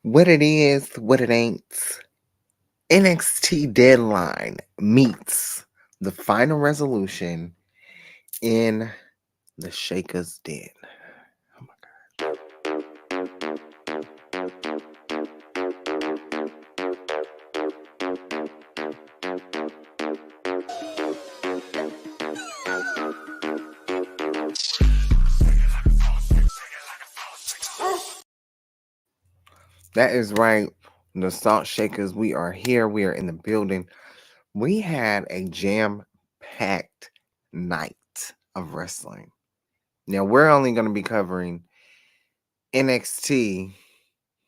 What it is, what it ain't. NXT Deadline meets the final resolution in the Shaker's Den. Oh my God. That is right. The Salt Shakers, we are here. We are in the building. We had a jam-packed night of wrestling. Now, we're only going to be covering NXT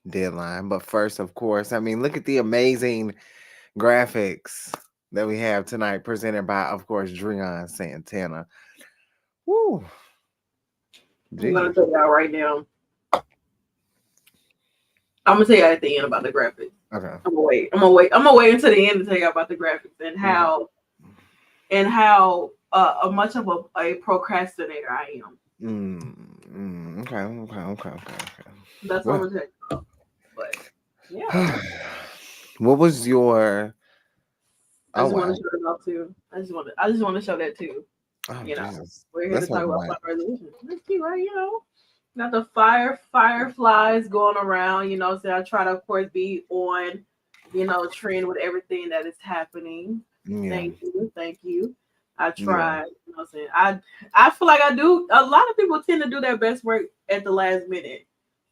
Deadline, but first, of course, look at the amazing graphics that we have tonight, presented by, of course, Dreon Santana. Woo! I'm gonna Gee. tell y'all right now. I'm gonna tell y'all at the end about the graphics. Okay. I'm gonna wait. I'm gonna wait until the end to tell y'all about the graphics and how much of a procrastinator I am. Okay. That's what I'm Well, gonna tell you about. But yeah, what was your? I Oh just want wow! to show it off too. I just want to show that too. Oh You know, Jesus! we're here to Let's talk talk about about. flat resolution. That's cute, right? Got the fireflies going around. So I try to, of course, be on, trend with everything that is happening. Yeah, Thank you. I yeah, try. What I'm saying, I feel like I do. A lot of people tend to do their best work at the last minute.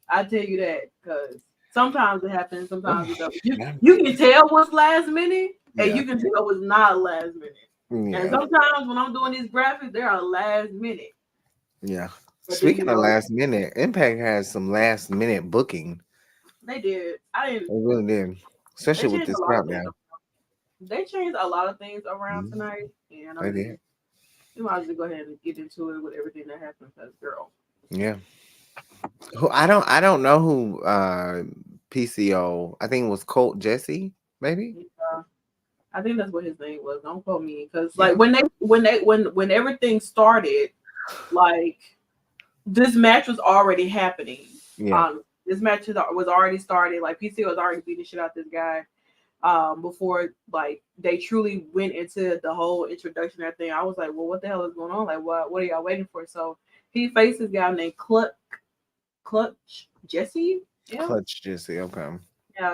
I tell you that because sometimes it happens, sometimes it doesn't. You yeah, you can tell what's last minute, and yeah. you can tell what's not last minute. And Yeah. sometimes when I'm doing these graphics, they are last minute. Yeah. But then Speaking of last minute, Impact has some last minute booking. they did. I didn't. They really did, They especially with changed this a lot of things. countdown. They changed a lot of things around Mhm. tonight, and I They mean, did. you might as well go ahead and get into it with everything that happened. Because girl, Yeah. Who I don't know who PCO. I think it was Colt Jesse, maybe. yeah, I think that's what his name was. Don't quote me, because Yeah. like when everything started, like this match was already happening. Yeah. This match was already started. Like PC was already beating shit out this guy. Before like they truly went into the whole introduction and everything, I was like, well, what the hell is going on? Like, what are y'all waiting for? So he faced this guy named Clutch Jesse. Yeah, Clutch Jesse. Okay.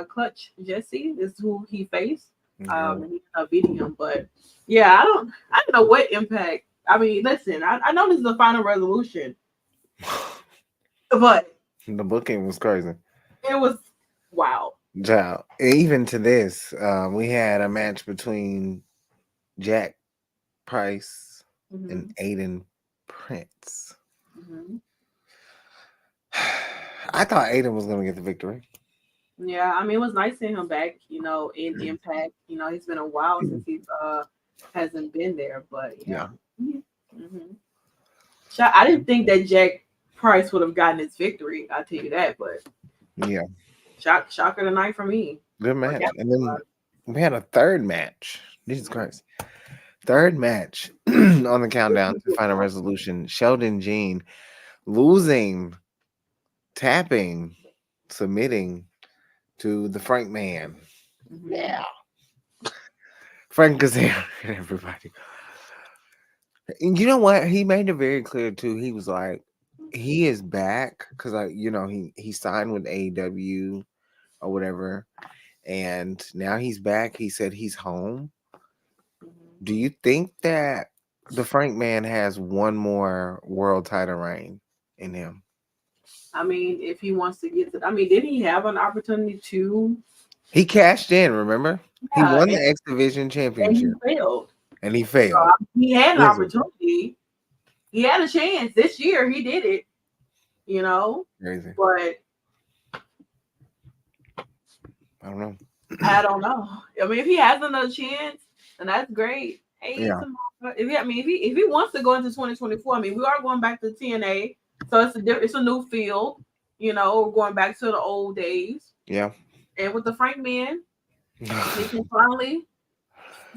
Clutch Jesse is who he faced. Okay. And he ended up beating him. But yeah, I don't know what impact. I mean, listen, I know this is the final resolution, but The booking was crazy. it was wow. Child. Even to this, we had a match between Jack Price and Hmm. Aiden Prince. Hmm. I thought Aiden was gonna get the victory. Yeah, I mean, it was nice seeing him back, in Impact. He's been a while since he's hasn't been there, but yeah. Yeah. Mm-hmm. I didn't think that Jack Price would have gotten his victory. I'll tell you that, but Yeah. shocker tonight for me. Good Or match. yeah, And then we had a third match. Jesus Christ. Third match on the countdown to final resolution. Sheldon Jean losing, tapping, submitting to the Frank Man. mm-hmm. Yeah. Frank Kazarian, everybody. And you know what? He made it very clear too. He was like, he is back because he signed with AEW or whatever, and now he's back. He said he's home. Do you think that the Frank Man has one more world title reign in him? I mean, if he wants to get to, I mean, did he have an opportunity to? He cashed in, remember? He Yeah, won the X Division and he championship failed. and he So failed. he had an Listen, opportunity. He had a chance this year. He did it. You know, crazy. but I don't know. I don't know. I mean, if he has another chance, then that's great. Hey, Yeah. tomorrow. If he wants to go into 2024, I mean, we are going back to TNA, so it's a new field. We're going back to the old days, Yeah. and with the Frank Man, he can finally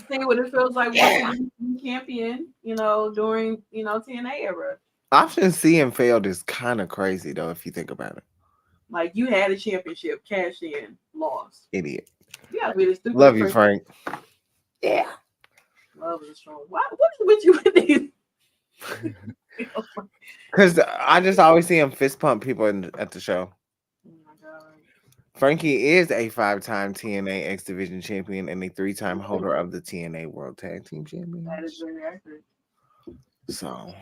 see what it feels like once again being champion. During TNA era. Option C and failed is kind of crazy though, if you think about it. Like you had a championship, cashed in, lost. Idiot. You gotta be the Love stupidest you, person. Frank. Yeah. Love is strong. What is with you with these? Because I just always see him fist pump people at the show. Oh my god. Frankie is a 5-time TNA X Division champion and a 3-time holder of the TNA World Tag Team That is Championship. very accurate. So,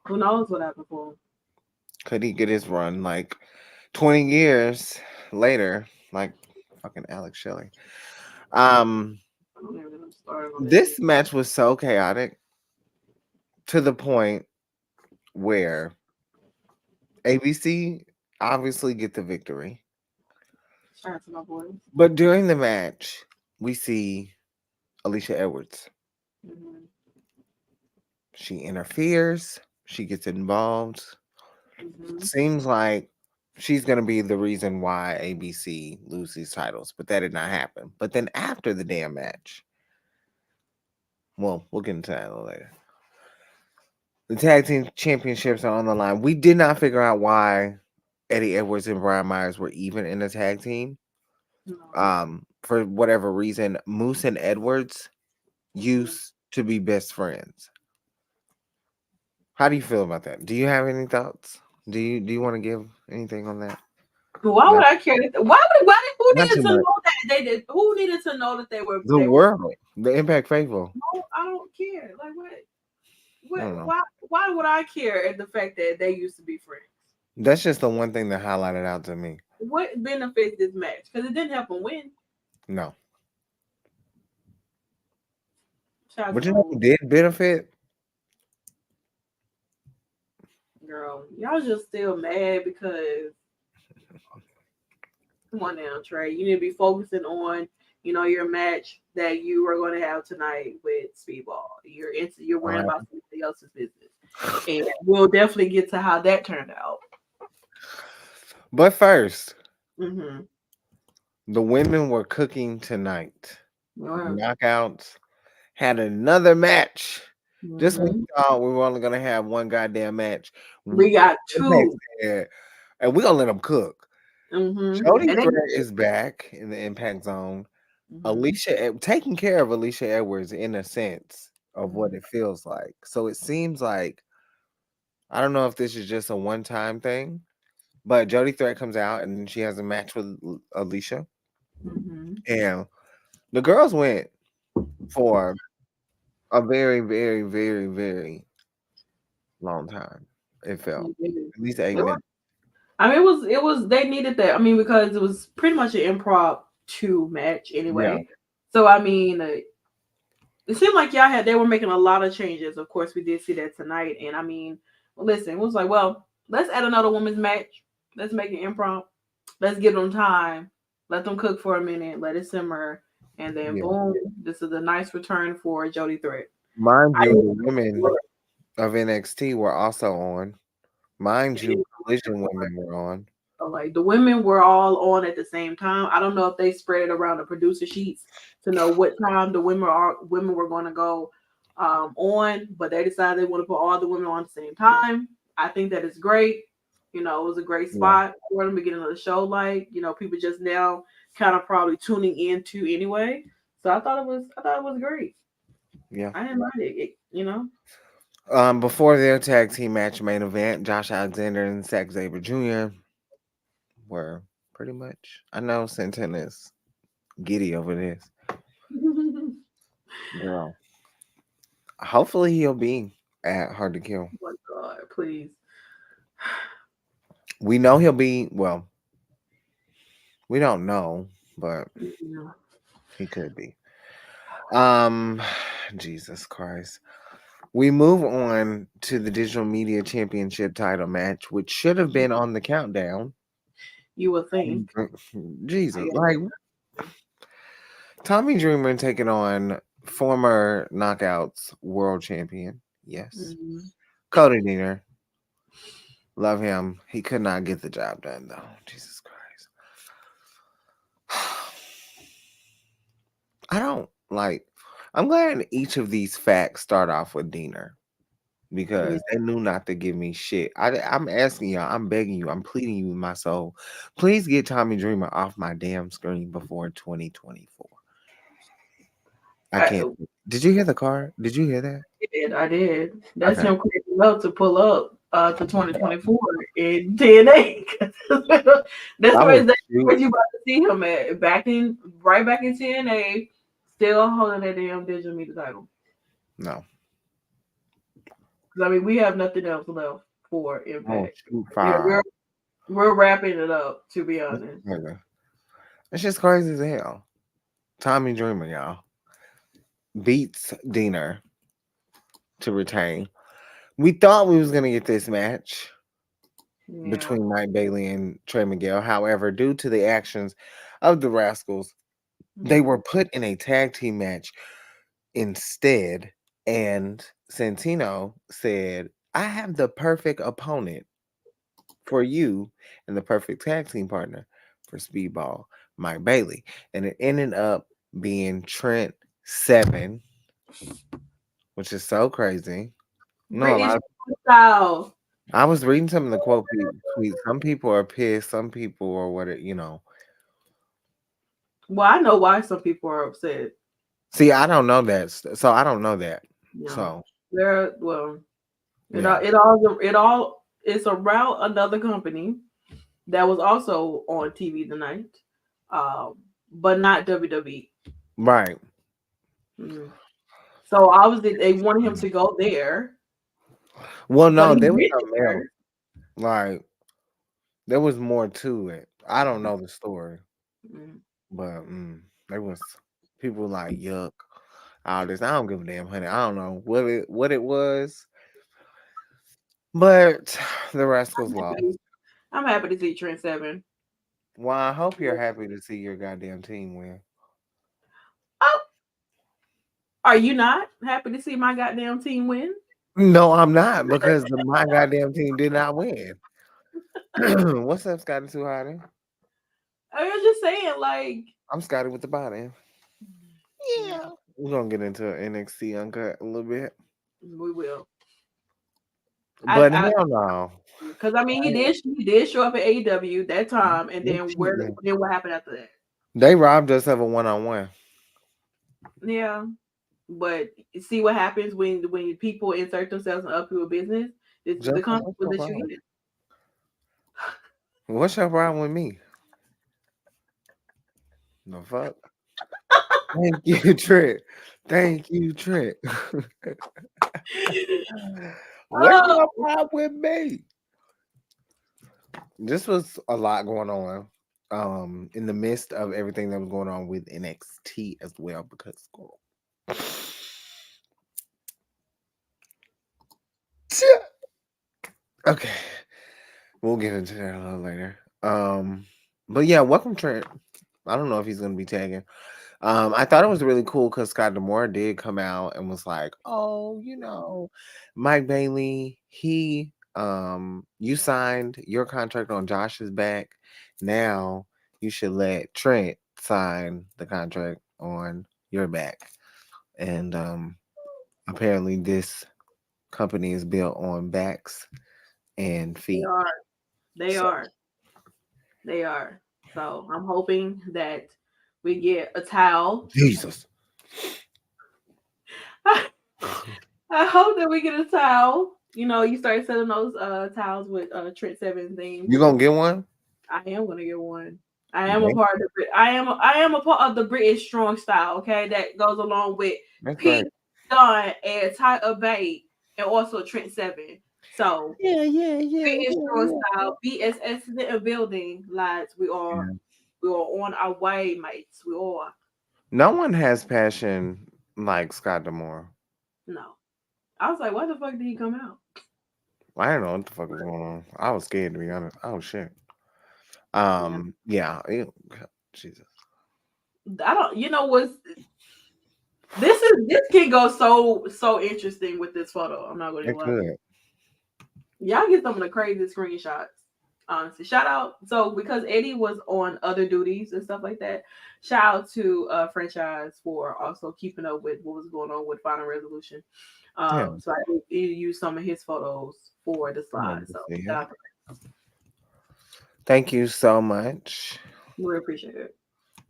Who knows what happened for him? could he get his run like 20 years later, like fucking Alex Shelley? Um, I don't even know the story on that this shit. match was so chaotic to the point where ABC obviously get the victory. Shout out to my boys. But during the match, we see Alicia Edwards. Mm-hmm. She interferes, she gets involved. Mm-hmm. Seems like she's going to be the reason why ABC lose these titles, but that did not happen. But then after the damn match, well, we'll get into that a little later. The tag team championships are on the line. We did not figure out why Eddie Edwards and Brian Myers were even in the tag team. No. For whatever reason, Moose and Edwards used to be best friends. How do you feel about that? Do you have any thoughts? Do you want to give anything on that? Why would I care? Why who Not needed too to much. know that they did? Who needed to know that they were? The They were. world, the Impact Faithful. No, I don't care. Like what? I don't know. Why would I care at the fact that they used to be friends? That's just the one thing that highlighted out to me. What benefits this match? Because it didn't help them win. No, Shout out but to you my know who did benefit? girl. Y'all just still mad because come on now, Trey. You need to be focusing on, your match that you are going to have tonight with Speedball. You're worrying about somebody else's business. And we'll definitely get to how that turned out. But first, Mm-hmm. the women were cooking tonight. Wow. Knockouts had another match. Just when Mhm. we thought we were only gonna have one goddamn match, We got two. Impact and we're gonna let them cook. Mm-hmm. Jody And Threat is back in the Impact Zone. Taking care of Alicia Edwards in a sense of what it feels like. So it seems like I don't know if this is just a one-time thing, but Jody Threat comes out and she has a match with Alicia, and the girls went for a very, very, very, very long time. It felt at least 8 minutes. I mean, it was they needed that. I mean, because it was pretty much an improv two match anyway. Yeah. So I mean, it seemed like they were making a lot of changes. Of course, we did see that tonight. And I mean, listen, it was like, well, let's add another women's match. Let's make it improv. Let's give them time. Let them cook for a minute. Let it simmer. And then boom, this is a nice return for Jody Threat. Mind you, the women of NXT were also on. Mind you, Collision women were on. So like the women were all on at the same time. I don't know if they spread it around the producer sheets to know what time the women were going to go on, but they decided they want to put all the women on at the same time. I think that is great. It was a great spot for them to get another show. Like people just now kind of probably tuning into anyway. So I thought it was great. Yeah, I didn't mind it. Before their tag team match main event, Josh Alexander and Zack Sabre Jr. were pretty much. I know Santana is giddy over this. Girl. Hopefully he'll be at Hard to Kill. Oh my God, please. We know he'll be, well, we don't know, but he could be. Jesus Christ. We move on to the Digital Media Championship title match, which should have been on the countdown. You would think. Jesus, like Tommy Dreamer taking on former Knockouts world champion. Yes. Cody Deaner. Love him. He could not get the job done, though. Jesus Christ. I don't like. I'm glad each of these facts start off with Deaner. Yeah. because they knew not to give me shit. I'm asking y'all, I'm begging you, I'm pleading you with my soul. Please get Tommy Dreamer off my damn screen before 2024. I I can't. Did you hear the car? Did you hear that? did. I did. That's Okay. him creeping up to pull up to 2024 in TNA. That's I where was that's shoot. where you about to see him at. Right back in TNA, still holding that damn digital media title. No. Because I mean, we have nothing else left for Oh Impact. shoot We're fire. we're, we're wrapping it up. To be honest, Nigga. It's just crazy as hell. Tommy Dreamer, y'all, beats Diener to retain. We thought we was gonna get this match yeah. between Mike Bailey and Trey Miguel. However, due to the actions of the Rascals, they Mhm. were put in a tag team match instead. And Santino said, I have the perfect opponent for you and the perfect tag team partner for Speedball, Mike Bailey. And it ended up being Trent Seven, which is so crazy. No, a British lot of, style. I was reading some of the tweets. Some people are pissed, some people are Well, I know why some people are upset. See, I don't know that. So I don't know that. You know, So they're well. yeah. It all it's around another company that was also on TV tonight, um, but not WWE. Right. Mhm. So obviously they wanted him to go there, Well, but no, he there was went something else. there. Like there was more to it. I don't know the story, Mhm. but there was people like yuck. All this. I don't give a damn, honey. I don't know what it was, but the Rascals lost. I'm happy to see Trent Seven. Well, I hope you're happy to see your goddamn team win. Oh, are you not happy to see my goddamn team win? No, I'm not because my goddamn team did not win. What's up, Scotty Too Hotty? I was just saying, like, I'm Scotty with the body. yeah, Yeah. We're gonna get into NXT Uncut a little bit. we will. But I hell no. because I mean he did show up at AEW that time, and They then cheating. what happened after that? They robbed us of a one-on-one. Yeah, but see what happens when people insert themselves in uphill business. This is the Justin, what's consequence your that you problem? get. What's your problem with me? The fuck? Thank you, Trent. Thank you, Trent. What's Oh, your problem with me? This was a lot going on. In the midst of everything that was going on with NXT as well, because girl. Okay, we'll get into that a little later. But yeah, welcome Trent. I don't know if he's gonna be tagging. I thought it was really cool because Scott Demore did come out and was like, "Oh, Mike Bailey, you signed your contract on Josh's back. Now you should let Trent sign the contract on your back." And apparently, this company is built on backs and they feet. are, they So are, they are. So I'm hoping that we get a towel. Jesus, I hope that we get a towel. You know, you start selling those towels with Trent Seven themes. you gonna get one? I am gonna get one. I am a Okay, part of the I am a part of the British strong style, okay? That goes along with that's Pete great. Dunne and Tyler Bate and also Trent Seven. So Yeah, yeah, yeah, British yeah, strong yeah. style, BSS in the building, lads. Yeah. We are on our way, mates. We are. No one has passion like Scott Demore. No. I was like, why the fuck did he come out? I don't know what the fuck was going on. I was scared to be honest. Oh shit. Yeah. Yeah. Jesus. I don't you know what's this can go so interesting with this photo. I'm not gonna It lie. could. Y'all get some of the craziest screenshots. Honestly, shout out. So because Eddie was on other duties and stuff like that, shout out to franchise for also keeping up with what was going on with Final Resolution. Yeah, So I did use some of his photos for the I slide. love to So see shout it. out to Thank you so much. him. We appreciate it.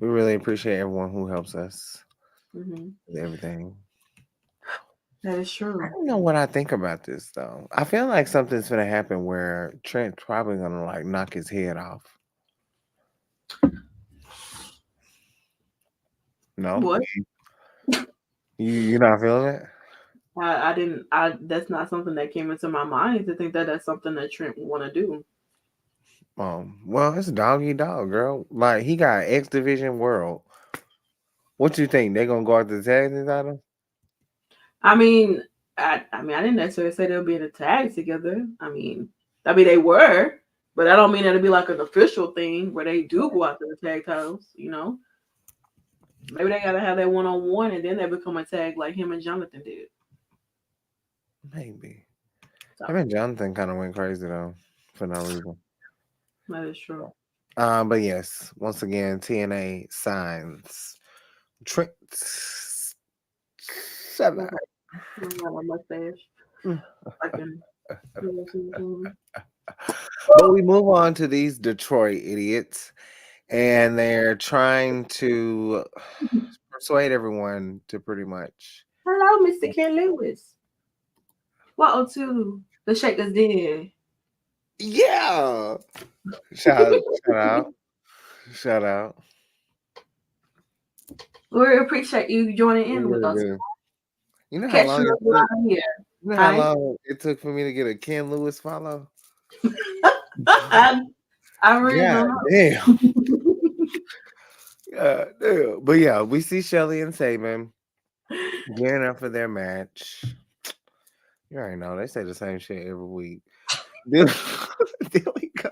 We really appreciate everyone who helps us Hmm. with everything. That is I true. don't know what I think about this though. I feel like something's gonna happen where Trent's probably gonna like knock his head off. No, What? you not feeling it? I didn't. I That's not something that came into my mind to think that that's something that Trent would want to do. Well, it's dog eat dog, girl. Like he got X Division World. What you think? They gonna go out the tag team title? I mean, I didn't necessarily say they'll be in a tag together. I mean they were, but I don't mean it'll be like an official thing where they do go after the tag titles. Maybe they gotta have that one on one, and then they become a tag like him and Jonathan did. Maybe. So I mean, Jonathan kind of went crazy though for no reason. that is true. But yes, once again, TNA signs Trent Seven. I got a mustache. I can. But we move on to these Detroit idiots, and they're trying to persuade everyone to pretty much. Hello, Mr. Ken Lewis. Welcome to the Shakers Den. Yeah. Shout out. Shout out. We appreciate you joining We in with really us. do. You know how Catching long us it took? live here. You know how Hi. long it took for me to get a Ken Lewis follow? I really God don't know. damn. God damn. But yeah, we see Shelly and Saban gearing up for their match. You already know they say the same shit every week. Then, then we go.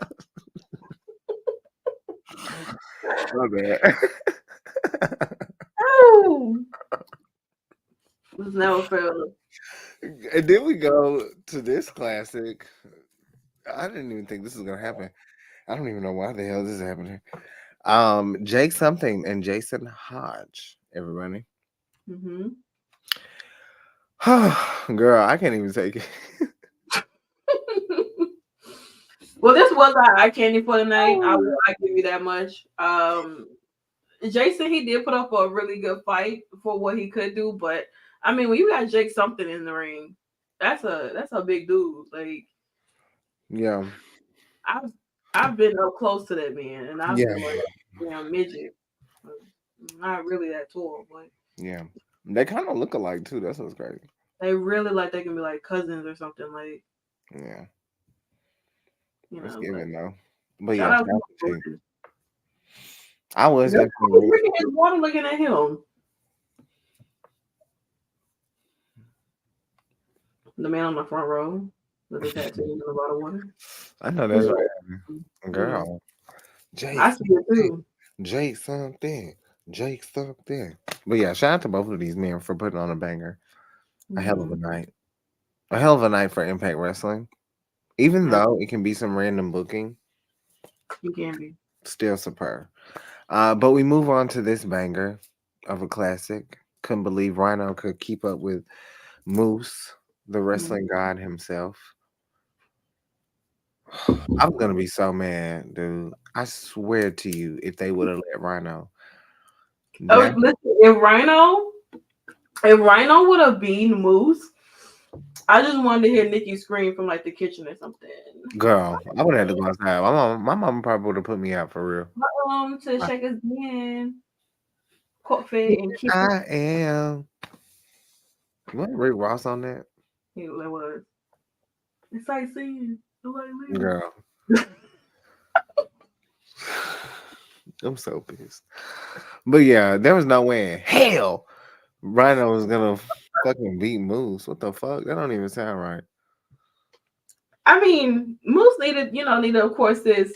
My bad. Oh, it's never failed. And then we go to this classic. I didn't even think this was gonna happen. I don't even know why the hell this is happening. Jake something and Jason Hodge. Everybody. Mm-hmm. Girl, I can't even take it. Well, this was our eye candy for the night. I give you that much. Jason, he did put up a really good fight for what he could do, but I mean, when you got Jake something in the ring, that's a big dude. Like Yeah. I've I've been up close to that man, and I Yeah. feel like damn midget. Not really that tall, but Yeah. They kind of look alike too. That's what's crazy. they really like they can be like cousins or something. Like Yeah. It's but given though. But shout yeah, out shout out to to Jake. him. I was Girl, definitely who's rooting. drinking his water looking at him. The man on the front row with the tattoo in the bottle water. I know that's right. Yeah, Girl. Jake I see it something. too. Jake something. Jake something. But yeah, shout out to both of these men for putting on a banger. A hell of a Mhm. night. A hell of a night for Impact Wrestling. Even Yeah, though it can be some random booking, you can be. still superb. But we move on to this banger of a classic. Couldn't believe Rhino could keep up with Moose, the Mhm. wrestling god himself. I'm gonna be so mad, dude. I swear to you, if they would have let Rhino, Oh, that listen, if Rhino would have been Moose, I just wanted to hear Nikki scream from like the kitchen or something. girl, I would have had to go outside. My mom probably would have put me out for real. To the Shakers Den, court fed Here and chicken. I am. What Rick Ross on that? It was. It's like seeing nobody leaving. Girl, I'm so pissed. But yeah, there was no way in hell Rhino was gonna fucking beat Moose. What the fuck? That don't even sound right. I mean, Moose needed of course this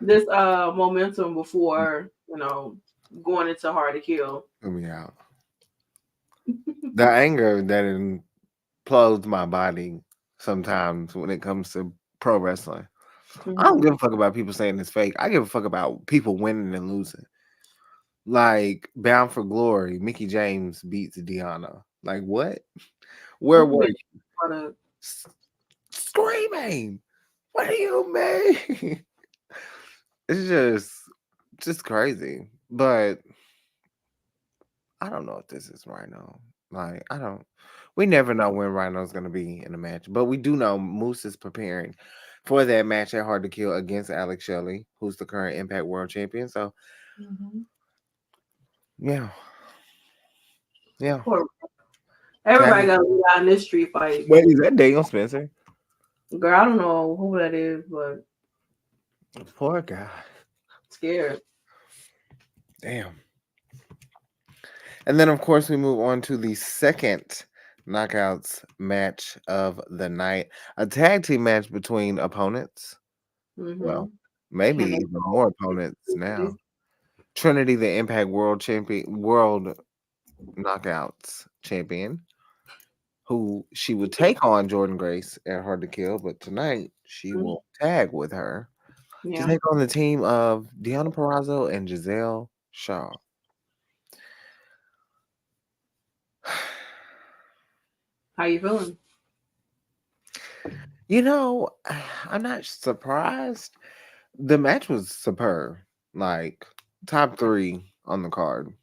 momentum before going into Hard to Kill. Put me out. The anger that implodes my body sometimes when it comes to pro wrestling. I don't give a fuck about people saying it's fake. I give a fuck about people winning and losing. Like Bound for Glory, Mickey James beats Deanna. Like what? Where were you? But, Screaming. What do you mean? It's just crazy. But I don't know if this is Rhino. Like, I don't. We never know when Rhino's gonna be in a match, but we do know Moose is preparing for that match at Hard to Kill against Alex Shelley, who's the current Impact World Champion. So yeah, yeah. poor, everybody Tag. got to out in this street fight. Wait, is that Daniel Spencer? Girl, I don't know who that is, but Poor guy. scared. Damn. And then, of course, we move on to the second knockouts match of the night, a tag team match between opponents. Well, maybe Can they even more opponents now. Trinity, the Impact World Champion, World Knockouts Champion, who she would take on Jordan Grace at Hard to Kill, but tonight she will tag with her to take on the team of Deonna Purrazzo and Giselle Shaw. How you feeling? You know, I'm not surprised. The match was superb. Like top 3 on the card.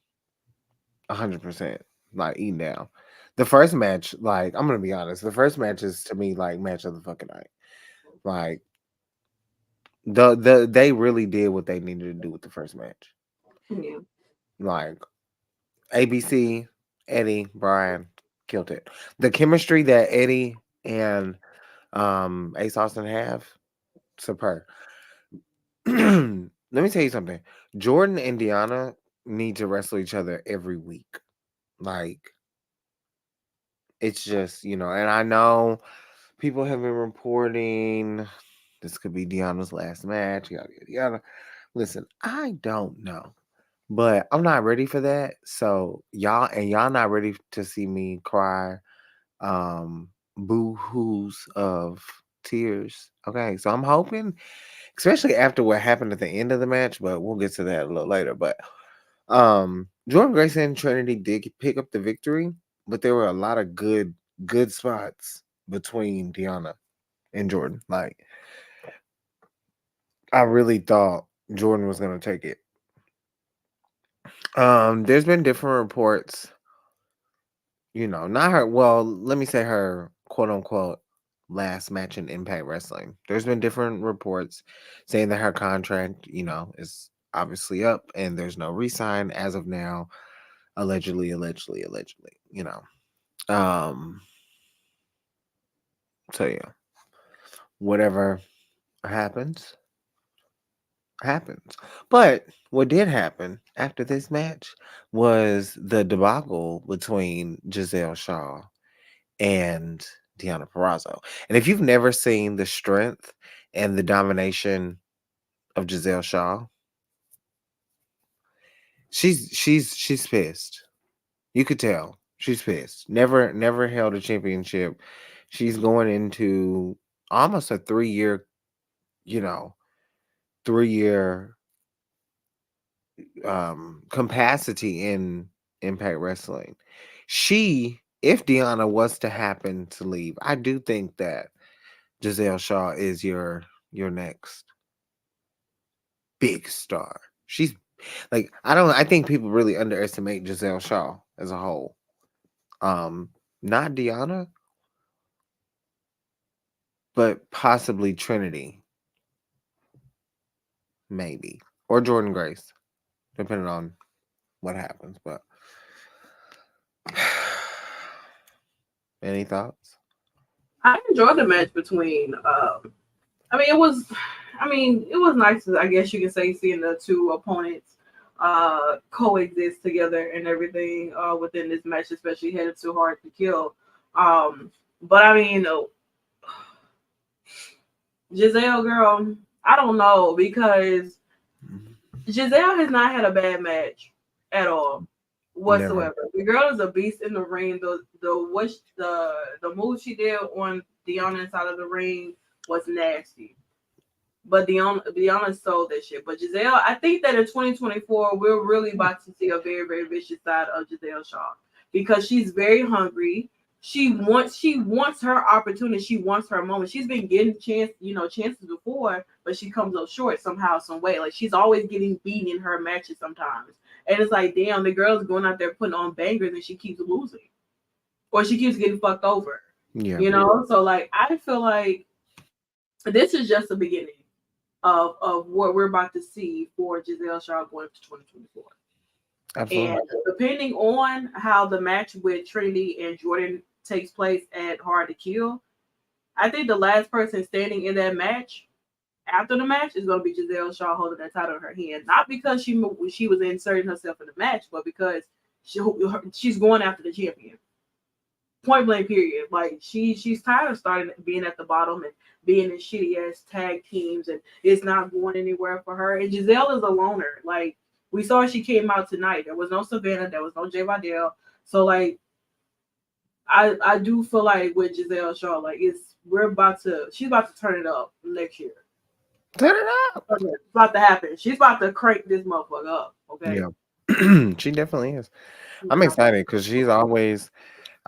100%. Like eating down. The first match, like, I'm gonna be honest, the first match is to me like match of the fucking night. Like they really did what they needed to do with the first match. Yeah. Like ABC, Eddie, Brian killed it. The chemistry that Eddie and Ace Austin have, superb. Let me tell you something. Jordan and Deonna need to wrestle each other every week. Like, it's just, and I know people have been reporting this could be Deonna's last match, yada, yada, yada. Listen, I don't know. But I'm not ready for that. So y'all not ready to see me cry boo-hoos of tears. Okay. So I'm hoping, especially after what happened at the end of the match, but we'll get to that a little later. But Jordan Grace and Trinity did pick up the victory, but there were a lot of good spots between Deonna and Jordan. Like, I really thought Jordan was gonna take it. There's been different reports, not her, well, let me say her quote unquote last match in Impact Wrestling. There's been different reports saying that her contract, is obviously up and there's no resign as of now. Allegedly, Um so yeah. Whatever happens, happens. But what did happen after this match was the debacle between Giselle Shaw and Deonna Purrazzo. And if you've never seen the strength and the domination of Giselle Shaw, she's pissed. You could tell she's pissed. Never held a championship. She's going into almost a 3-year, you know, 3-year capacity in Impact Wrestling. If Deonna was to happen to leave, I do think that Giselle Shaw is your next big star. She's like, I think people really underestimate Giselle Shaw as a whole. Not Deonna, but possibly Trinity, maybe, or Jordan Grace, depending on what happens. But any thoughts? I enjoyed the match between. It was nice. I guess you can say seeing the two opponents coexist together and everything within this match, especially headed to Hard to Kill. But Giselle, girl, I don't know because Giselle has not had a bad match at all whatsoever. Never. The girl is a beast in the ring. The move she did on Deonna side of the ring was nasty. But Deonna sold that shit. But Giselle, I think that in 2024, we're really about to see a very, very vicious side of Giselle Shaw because she's very hungry. she wants her opportunity. She wants her moment. She's been getting chances before, but she comes up short somehow, some way. Like she's always getting beaten in her matches sometimes. And it's like, damn, the girl's going out there putting on bangers and she keeps losing. Or she keeps getting fucked over. Yeah. So like I feel like this is just the beginning of what we're about to see for Giselle Shaw going to 2024. Absolutely. And depending on how the match with Trinity and Jordan takes place at Hard to Kill, I think the last person standing in that match after the match is going to be Giselle Shaw holding that title in her hand. Not because she was inserting herself in the match, but because she's going after the champion. Point blank, period. Like she's tired of starting being at the bottom and being in shitty ass tag teams, and it's not going anywhere for her. And Giselle is a loner. Like we saw, she came out tonight. There was no Savannah. There was no Jay Vidal. So like, I do feel like with Giselle Shaw, like she's about to turn it up next year. Turn it up. It's about to happen. She's about to crank this motherfucker up. Okay. Yeah. She definitely is. I'm excited because she's always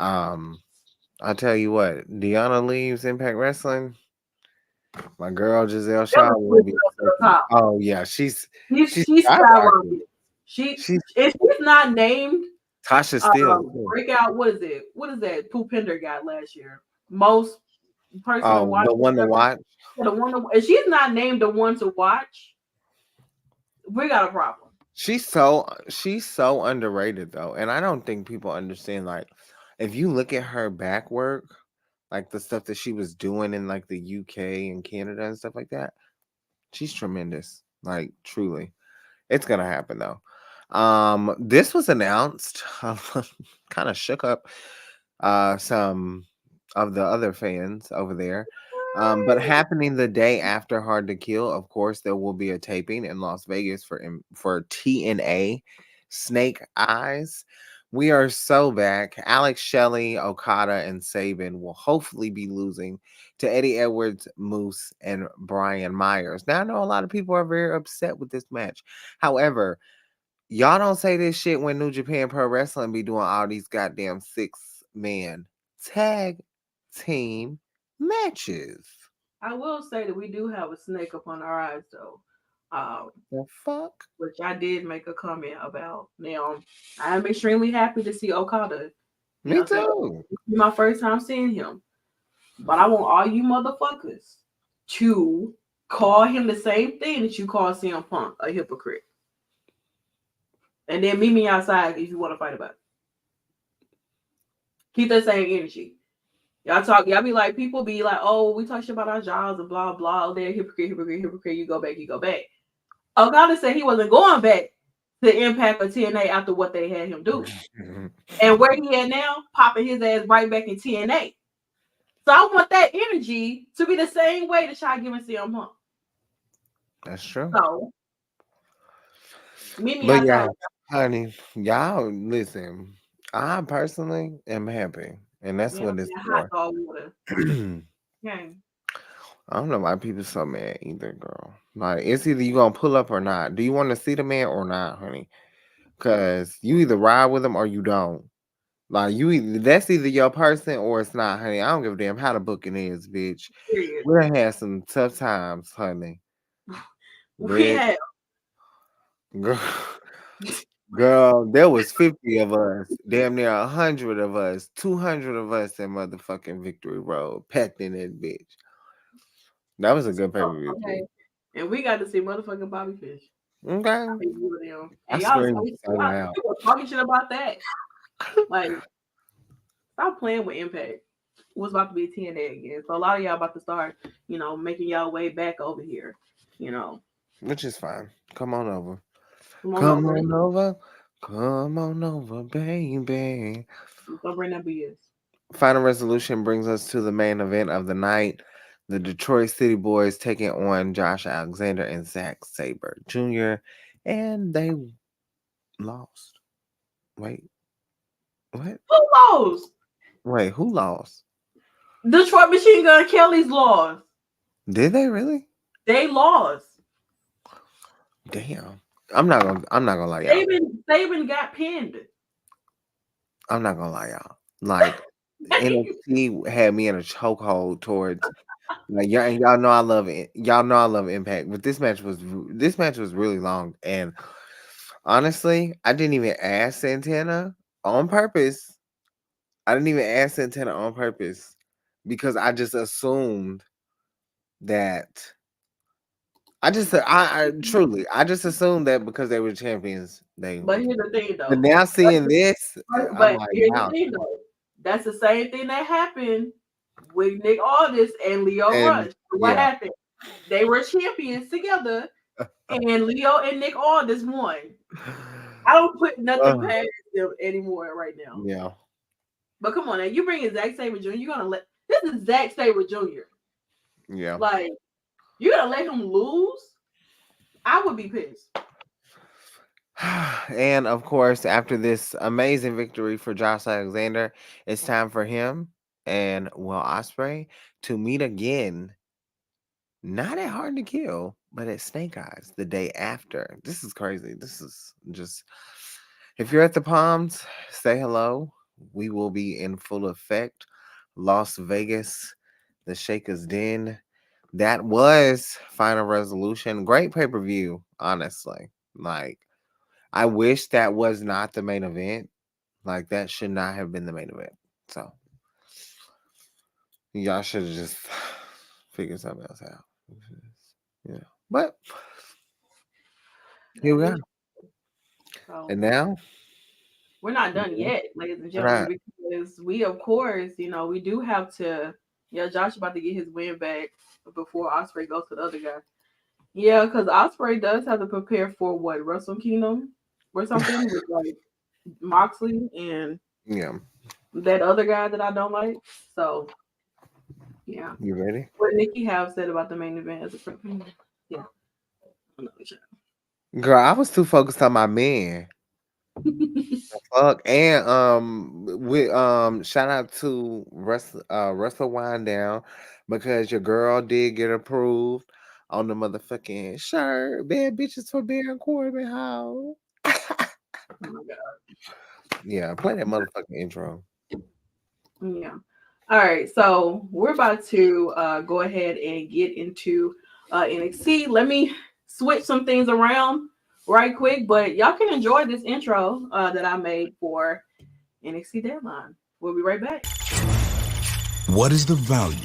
I tell you what, Deanna leaves Impact Wrestling. My girl Giselle Shaw will be. Oh yeah, she's skyrocketed. She's if she's not named Tasha Steele. Breakout. What is it? What is that? Poopinder got last year. Most person to watch. The one to watch. The one to, if she's not named the one to watch, we got a problem. She's so underrated though, and I don't think people understand. Like, if you look at her back work, like the stuff that she was doing in like the UK and Canada and stuff like that, she's tremendous. Like, truly, it's gonna happen though. This was announced, kind of shook up some of the other fans over there. But happening the day after Hard to Kill, of course, there will be a taping in Las Vegas for TNA Snake Eyes. We are so back. Alex Shelley, Okada, and Sabin will hopefully be losing to Eddie Edwards, Moose, and Brian Myers. Now, I know a lot of people are very upset with this match. However, y'all don't say this shit when New Japan Pro Wrestling be doing all these goddamn 6-man tag team matches. I will say that we do have a snake upon our eyes, though. The fuck? Which I did make a comment about. Now, I'm extremely happy to see Okada. Me too. It's my first time seeing him. But I want all you motherfuckers to call him the same thing that you call CM Punk, a hypocrite. And then meet me outside if you want to fight about it. Keep that same energy. Y'all be like, people be like, oh, we talk shit about our jobs and blah, blah. Oh, they're hypocrite. You go back. Okada said he wasn't going back to Impact or TNA after what they had him do. And where he at now, popping his ass right back in TNA. So I want that energy to be the same way that y'all giving CM Punk. That's true. So, meet me outside. Yeah, honey, y'all listen. I personally am happy. And that's what it's for. I don't know why people so mad either, girl. Like, it's either you gonna pull up or not. Do you want to see the man or not, honey? Because you either ride with him or you don't. Like, that's either your person or it's not, honey. I don't give a damn how the booking is, bitch. We done had some tough times, honey. We have. Girl, there was 50 of us, damn near 100 of us, 200 of us in motherfucking Victory Road, packed in that bitch. That was a good pay-per-view. Okay. And we got to see motherfucking Bobby Fish. Okay. And y'all talking shit about that. Like, stop playing with Impact. Was about to be TNA again. So a lot of y'all about to start, making y'all way back over here, Which is fine. Come on over. Come on over, baby. Don't bring that BS. Final Resolution brings us to the main event of the night. The Detroit City Boys taking on Josh Alexander and Zack Sabre Jr. And they lost. Wait. What? Who lost? Wait, who lost? Detroit Machine Gun Kelly's lost. Did they really? They lost. Damn. I'm not gonna lie, y'all. Sabin got pinned. I'm not gonna lie, y'all. Like, NXT had me in a chokehold towards like y'all know I love it. Y'all know I love Impact, but this match was really long, and honestly, I didn't even ask Santana on purpose. I didn't even ask Santana on purpose because I just assumed that I truly I just assumed that because they were champions they But would. here's the thing, But though. now seeing this, I'm But like, here's the wow. thing, though. That's the same thing that happened with Nick Aldis and Leo And Rush. What yeah, happened? They were champions together, and Leo and Nick Aldis won. I don't put nothing uh, past them anymore right now. yeah, But come on, now you bring in Zack Sabre Jr. You're gonna let this is Zack Sabre Jr. yeah. Like you're gonna let him lose? I would be pissed. And of course, after this amazing victory for Josh Alexander, it's time for him and Will Ospreay to meet again. Not at Hard to Kill, but at Snake Eyes the day after. This is crazy. This is just. If you're at the Palms, say hello. We will be in full effect. Las Vegas, the Shaker's Den. That was Final Resolution. Great pay per view, honestly. Like, I wish that was not the main event. Like, that should not have been the main event. So, y'all should have just figured something else out. Yeah. But here That we is are. so. And now, We're not done mhm, yet, ladies and we're gentlemen, not. because we, of course, we do have to. Yeah, Josh about to get his win back before Osprey goes to the other guy. Yeah, because Osprey does have to prepare for what Wrestle Kingdom or something with like Moxley and Yeah. that other guy that I don't like. So yeah, You ready? what Nikki have said about the main event as a yeah. Girl, I was too focused on my man. Fuck. And we shout out to Russell Wind Down because your girl did get approved on the motherfucking shirt. Bad bitches for Baron Corbin how? Oh my god. Yeah, play that motherfucking intro. Yeah. All right. So we're about to go ahead and get into NXT. Let me switch some things around right quick, but y'all can enjoy this intro that I made for NXT Deadline. We'll be right back. What is the value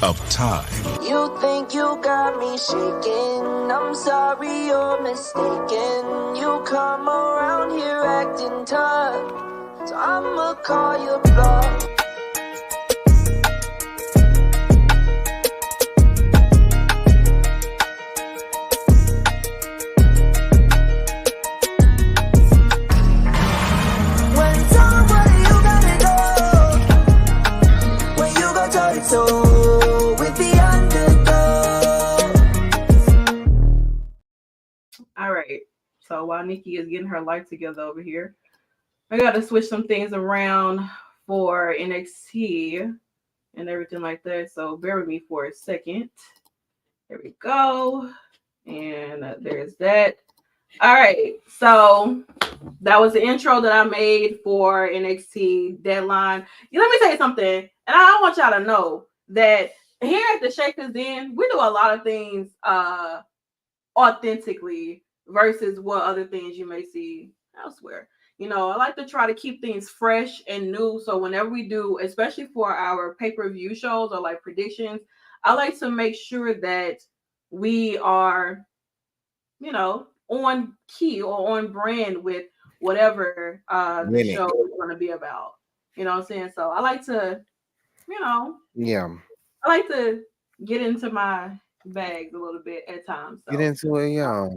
of time? You think you got me shaking? I'm sorry you're mistaken. You come around here acting tough, so I'ma call your bluff. When somewhere you gotta go, when you go toe to toe with the underdog. All right. So while Nikki is getting her life together over here, I got to switch some things around for NXT and everything like that. So bear with me for a second. There we go. And there's that. All right. So that was the intro that I made for NXT Deadline. Let me tell you something. And I want y'all to know that here at the Shakers Den, we do a lot of things authentically versus what other things you may see elsewhere. I like to try to keep things fresh and new. So whenever we do, especially for our pay-per-view shows or like predictions, I like to make sure that we are, on key or on brand with whatever the Winning. show is going to be about. You know what I'm saying? So I like to, you know, Yeah. I like to get into my bags a little bit at times. Get So into it, yeah.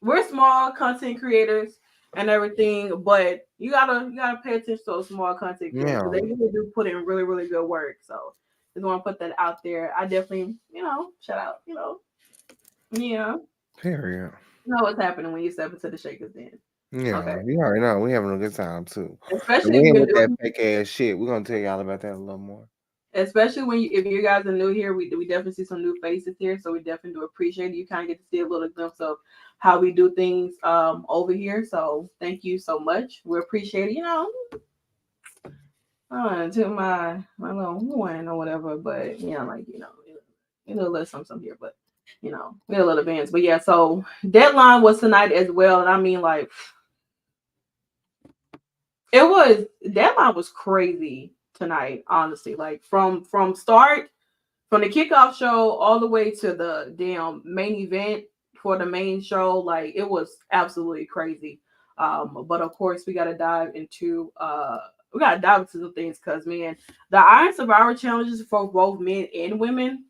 we're small content creators and everything, but you gotta pay attention to those small content creators Yeah. because they really do put in really, really good work. So just want to put that out there. I definitely, shout out, yeah. Period. You know what's happening when you step into the Shakers Den. Yeah, Okay. you already know we having a good time too. And Especially we if ain't you're with that new, fake ass shit. We're gonna tell y'all about that a little more. especially if you guys are new here, we definitely see some new faces here. So we definitely do appreciate it. You kind of get to see a little glimpse of how we do things over here. So thank you so much. We appreciate it. took my little one or whatever, but like a little something here, but we had a little advance. But yeah, so deadline was tonight as well, and I mean like deadline was crazy tonight, honestly. Like from start, from the kickoff show all the way to the damn main event for the main show, like it was absolutely crazy. But of course we gotta dive into some things because man, the Iron Survivor challenges for both men and women,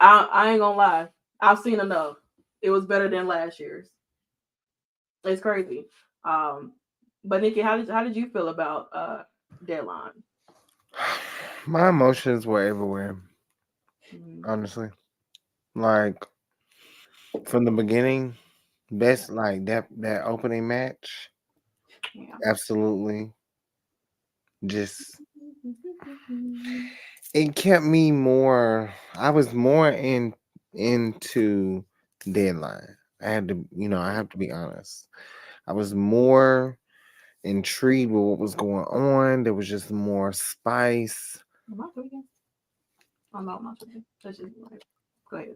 I ain't gonna lie, I've seen enough. It was better than last year's. It's crazy. But Nikki, how did you feel about deadline? My emotions were everywhere, Mhm. honestly. Like from the beginning, best like that opening match, Yeah. absolutely. Just it kept me more. I was more into deadline. I had to, I have to be honest. I was more intrigued with what was going on. There was just more spice. Am I tweaking? Oh no, I'm not tweaking. That's just like, go ahead.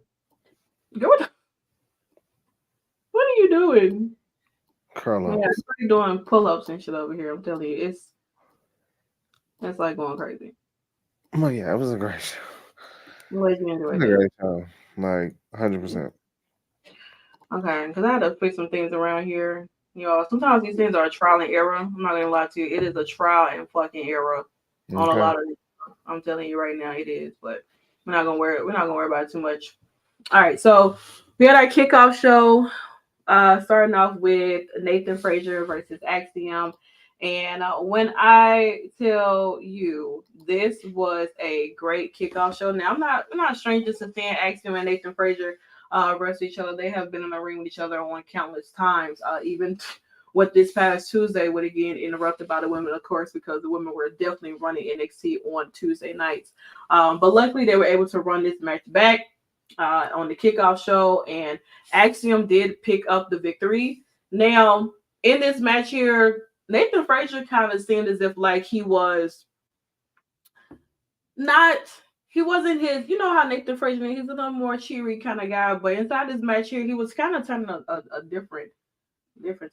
Go. What are you doing? Curl Yeah, ups. I'm doing pull-ups and shit over here. I'm telling you, it's like going crazy. Oh yeah, it was a great show. Let me It enjoy was a this. great show. Like 100%. Okay, because I had to fix some things around here. Sometimes these things are a trial and error. I'm not gonna lie to you. It is a trial and fucking error on a Okay. lot of these. I'm telling you right now, it is. But we're not gonna worry about it too much. All right, so we had our kickoff show. Starting off with Nathan Frazier versus Axiom. And when I tell you this was a great kickoff show, now I'm not strangers to seeing Axiom and Nathan Frazier wrestle each other. They have been in the ring with each other on countless times. Even with this past Tuesday, would again interrupted by the women, of course, because the women were definitely running NXT on Tuesday nights. But luckily, they were able to run this match back on the kickoff show, and Axiom did pick up the victory. Now, in this match here, Nathan Frazier kind of seemed as if like he wasn't his, how Nathan Frazier, he's a little more cheery kind of guy, but inside this match here, he was kind of turning a different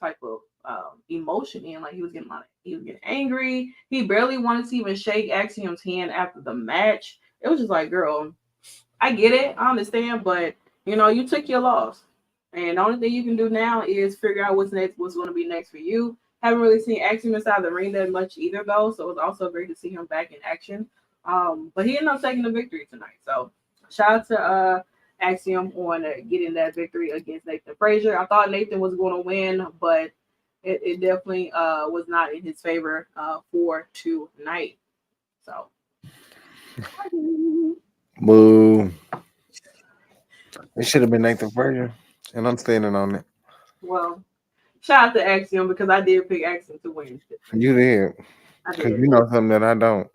type of emotion in. Like he was getting angry. He barely wanted to even shake Axiom's hand after the match. It was just like, girl, I get it, I understand, but you took your loss. And the only thing you can do now is figure out what's next, what's going to be next for you. Haven't really seen Axiom inside the ring that much either, though. So it was also great to see him back in action. But he ended up taking the victory tonight. So shout out to Axiom on getting that victory against Nathan Frazier. I thought Nathan was going to win, but it definitely was not in his favor for tonight. So. Boo. It should have been Nathan Frazier, and I'm standing on it. Well, shout out to Axiom because I did pick Axiom to win. You did, I because did. you know something that I don't.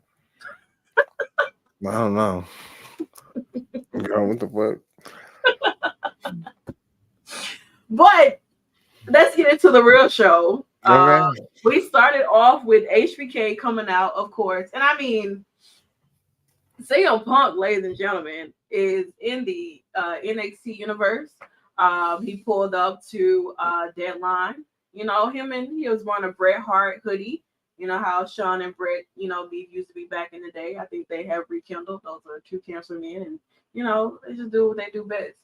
I don't know. Girl, what the fuck? But let's get into the real show. Okay. We started off with HBK coming out, of course, and I mean, CM Punk, ladies and gentlemen, is in the NXT universe. He pulled up to Deadline. He was wearing a Bret Hart hoodie. You know how Sean and Bret, used to be back in the day. I think they have rekindled. Those are two cancer men, and they just do what they do best.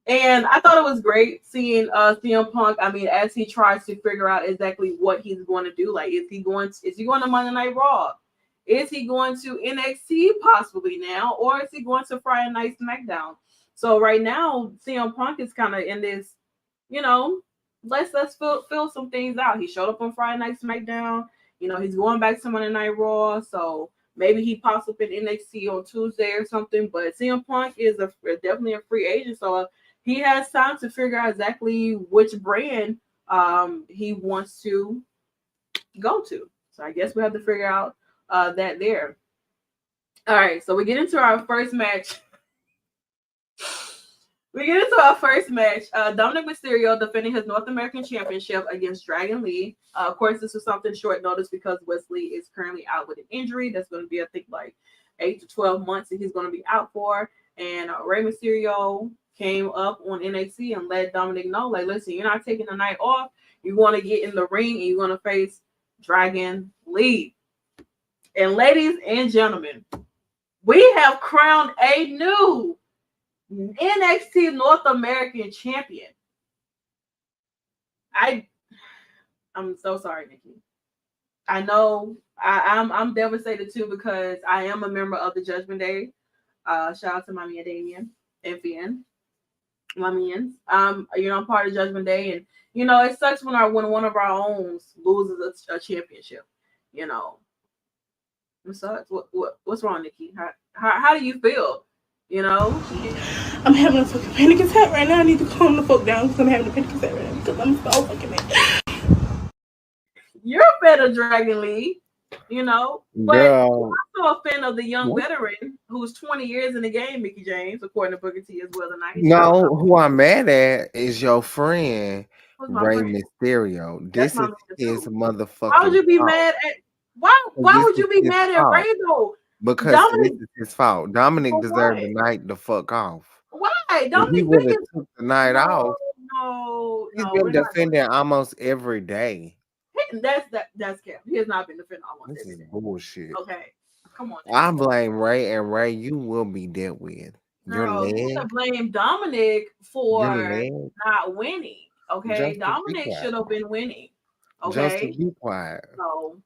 And I thought it was great seeing CM Punk. I mean, as he tries to figure out exactly what he's going to do. Like, is he going to Monday Night Raw? Is he going to NXT possibly now, or is he going to Friday Night SmackDown? So right now, CM Punk is kind of in this, let's fill some things out. He showed up on Friday Night SmackDown. He's going back to Monday Night Raw, so maybe he pops up in NXT on Tuesday or something. But CM Punk is definitely a free agent, so he has time to figure out exactly which brand he wants to go to. So I guess we have to figure out that there. All right, so we get into our first match. We get into our first match. Dominic Mysterio defending his North American Championship against Dragon Lee. Of course, this was something short notice because Wesley is currently out with an injury. That's going to be, I think, like 8 to 12 months that he's going to be out for. And Rey Mysterio came up on NXT and let Dominic know, like, listen, you're not taking the night off. You want to get in the ring and you're going to face Dragon Lee. And ladies and gentlemen, we have crowned a new NXT North American champion. I'm so sorry, Nikki. I know I'm devastated too because I am a member of the Judgment Day. Shout out to Mommy and Damien and Finn. Mommy, I'm part of Judgment Day, and it sucks when one of our own loses a championship. It sucks. What's wrong, Nikki? How do you feel? I'm having a fucking panic attack right now. I need to calm the fuck down because I'm having a panic attack right now because I'm so fucking mad. You're a fan of Dragon Lee, but I'm also a fan of the young veteran who's 20 years in the game, Mickie James, according to Booker T as well tonight. No, who I'm mad at is your friend Rey Mysterio. This is his motherfucking. Why would you be mad at? Why would you be mad at Rey though? Because Dominic, this is his fault. Dominic deserved the night the fuck off. Why? Dominic he would have took the night off. No, he's been defending almost every day. That's cap. He has not been defending almost every day. This is bullshit. Okay, come on. I blame Rey, and Rey, you will be dealt with. You blame Dominic for not winning. Okay, Dominic should have been winning. Okay, just to be quiet. So.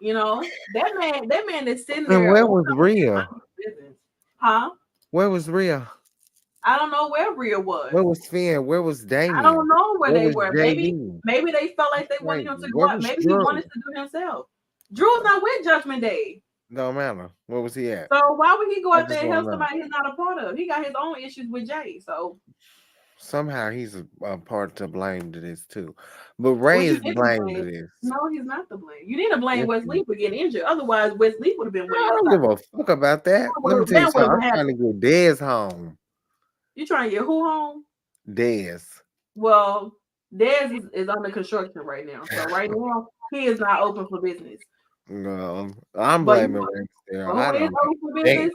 That man is sitting there. And where was Rhea? Huh? Where was Rhea? I don't know where Rhea was. Where was Finn? Where was Damien? I don't know where they were. Maybe they felt like they wanted him to go up. Maybe he wanted to do himself. Drew's not with Judgment Day. Don't matter. Where was he at? So why would he go out there and help somebody he's not a part of? He got his own issues with Jay. So somehow he's a part to blame to this too. But Rey is blamed to this. No, he's not to blame. You need to blame Wesley for getting injured. Otherwise, Wesley would have been winning. I don't give a fuck about that. Let me tell you something. I'm trying to get Dez home. You trying to get who home? Dez. Well, Dez is under construction right now. So right now, he is not open for business. No, I'm blaming Rey. Open for business?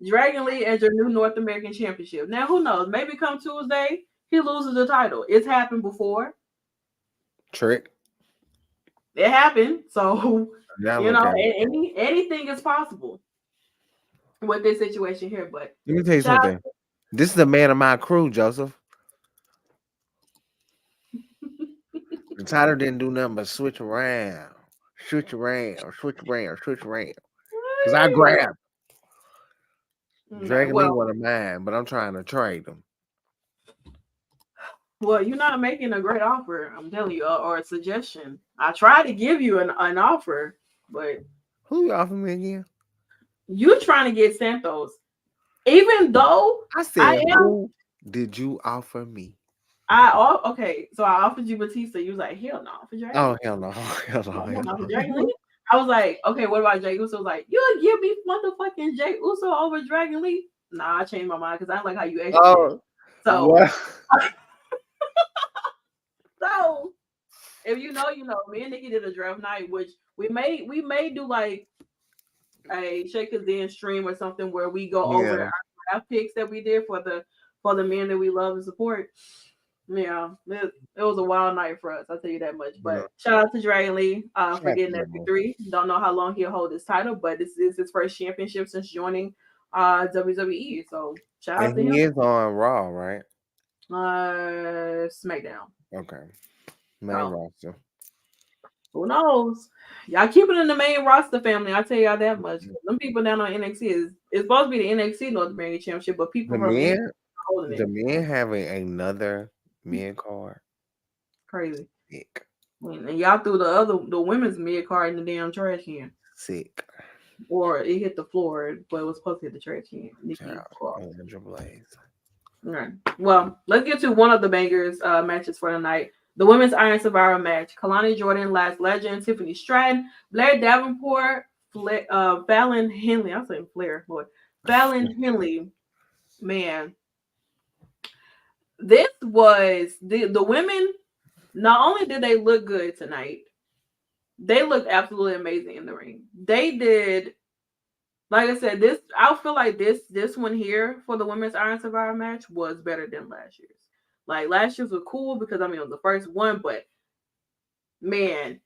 Dragon Lee as your new North American Championship. Now, who knows? Maybe come Tuesday, he loses the title. It's happened before. Trick. It happened. So, anything is possible with this situation here. But let me tell you something. This is the man of my crew, Joseph. The title didn't do nothing but switch around. Because I grabbed. Dragon Lee one of mine, but I'm trying to trade them. Well, you're not making a great offer, I'm telling you, or a suggestion. I tried to give you an offer, but who you offering me again? You trying to get Santos, even though I said, who did you offer me? Okay, so I offered you Batista. You was like, hell no, for Dragon. Oh hell no, hell no. Dragon Lee. I was like, okay, what about Jey Uso? I was like, you'll give me motherfucking Jey Uso over Dragon Lee? Nah, I changed my mind because I don't like how you actually. Oh, so. So, if you know, me and Nikki did a draft night, which we may do like a Shakers Den stream or something where we go over our draft picks that we did for the men that we love and support. Yeah, it was a wild night for us. I'll tell you that much. But shout out to Dragon Lee for getting that victory. Don't know how long he'll hold his title, but this is his first championship since joining WWE. So shout out to him. He is on Raw, right? SmackDown. Okay. Main roster. Who knows? Y'all keep it in the main roster family. I'll tell y'all that much. Them people down on NXT is supposed to be the NXT North American Championship, but people the men having another mid card. Crazy. Sick. And y'all threw the women's mid card in the damn trash can. Sick. Or it hit the floor, but it was supposed to hit the trash can. All right. Well, let's get to one of the bangers matches for the night. The women's Iron Survivor match. Kalani Jordan, Last Legend, Tiffany Stratton, Blair Davenport, Fallon Henley. I'm saying Flair, boy. Fallon Henley man, this was the women. Not only did they look good tonight, they looked absolutely amazing in the ring. They did, like I said, this. I feel like this one here for the women's Iron Survivor match was better than last year's. Like last year's was cool because I mean it was the first one, but man,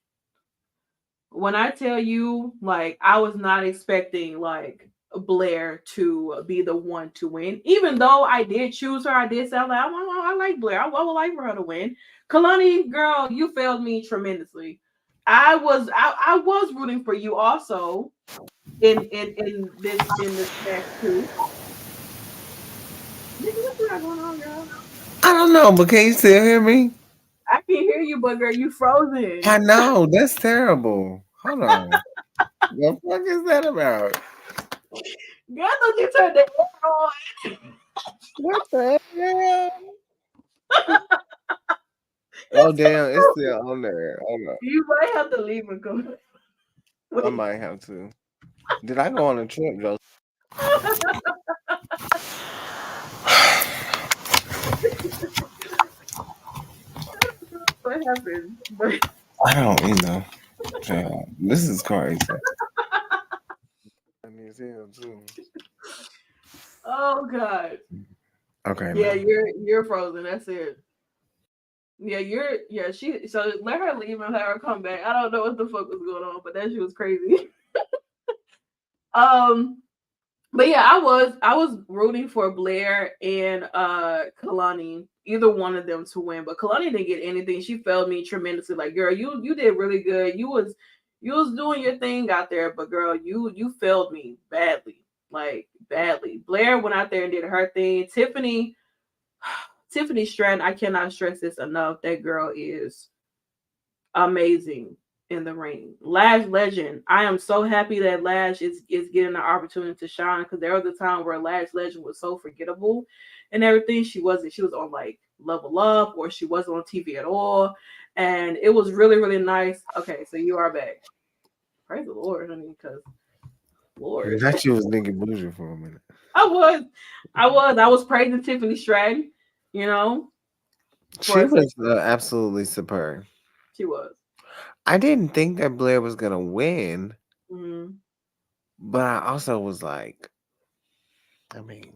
when I tell you, like I was not expecting like Blair to be the one to win, even though I did choose her. I did sound like I like Blair. I would like for her to win. Kalani, girl, you failed me tremendously. I was rooting for you also in this match too. Nigga, what's not going on, girl? I don't know, but can you still hear me? I can hear you, but girl, you frozen. I know, that's terrible. Hold on. What the fuck is that about? Girl, don't you turn the air on? What the hell? Oh damn, it's still on there. Oh no. You might have to leave and come. I might have to. Did I go on a trip, Joe? What happened? But I don't, you know. Yeah, this is crazy. oh god. Okay. Yeah, no. you're frozen. That's it. Yeah, she so let her leave and let her come back. I don't know what the fuck was going on, but that shit was crazy. But yeah, I was rooting for Blair and Kalani, either one of them to win, but Kalani didn't get anything. She failed me tremendously. Like, girl, you did really good. You was doing your thing out there, but girl, you failed me badly. Like badly. Blair went out there and did her thing. Tiffany Stratton, I cannot stress this enough. That girl is amazing in the ring. Lash Legend. I am so happy that Lash is getting the opportunity to shine, because there was a time where Lash Legend was so forgettable and everything. She was on like Level Up, or she wasn't on TV at all. And it was really, really nice. Okay, so you are back. Praise the Lord, honey, because Lord. I thought you was Nikki Bougie for a minute. I was praising Tiffany Stratton, you know. She was absolutely superb. She was. I didn't think that Blair was gonna win, Mm-hmm. but I also was like, I mean,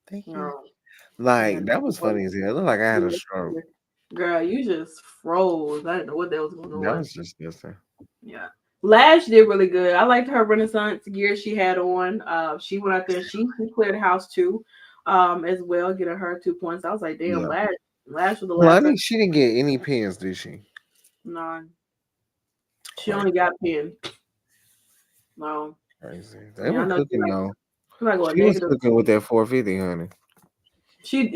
thank you. No. Like Yeah, that was funny as hell. It looked like I had a stroke. Girl, you just froze. I didn't know what that was going on. That was just disgusting. Yeah. Lash did really good. I liked her Renaissance gear she had on. She went out there. She cleared the house too, as well, getting her 2 points. I was like, damn, Yeah. Lash was the Well, I last. think she didn't get any pins, did she? None. She only got pinned. No. Crazy. They were cooking though. She's not going She was negative. cooking with that 450, honey.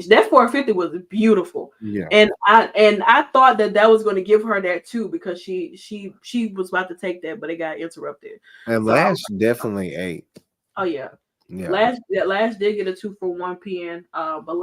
That 450 was beautiful. Yeah. And I thought that was going to give her that too, because she was about to take that, but it got interrupted. And Lash definitely ate. Oh yeah. Yeah. Lash did get a 2-for-1 pin. But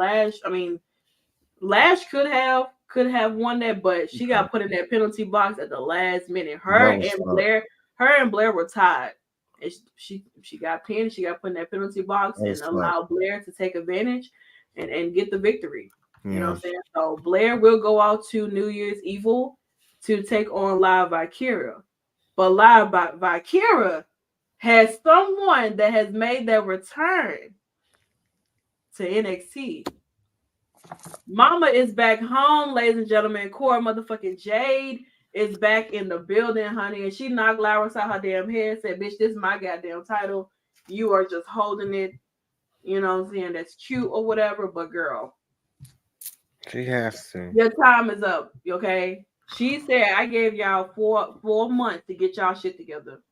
Lash could have won that, but she got put in that penalty box at the last minute. Her and Blair were tied. And she got pinned. She got put in that penalty box and allowed Blair to take advantage and get the victory. Yeah. You know what I'm saying? So Blair will go out to New Year's Evil to take on Live Valkyria. But Live Valkyria has someone that has made their return to NXT. Mama is back home, ladies and gentlemen. Core motherfucking Jade is back in the building, honey. And she knocked Laris out her damn head, said, bitch, this is my goddamn title. You are just holding it. You know what I'm saying? That's cute or whatever, but girl. She has to. Your time is up, okay? She said, I gave y'all four months to get y'all shit together.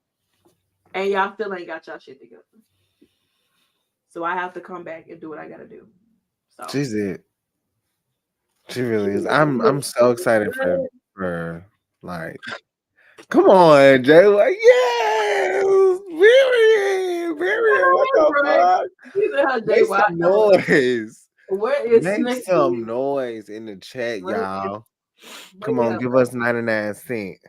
And y'all still ain't got y'all shit together. So I have to come back and do what I gotta do. So She's it. She really is. I'm so excited for like, come on, Jay. Like, yes, Period. What the fuck? Make some noise. Where is Make some noise in the chat, y'all. Come on, give us 99 cents.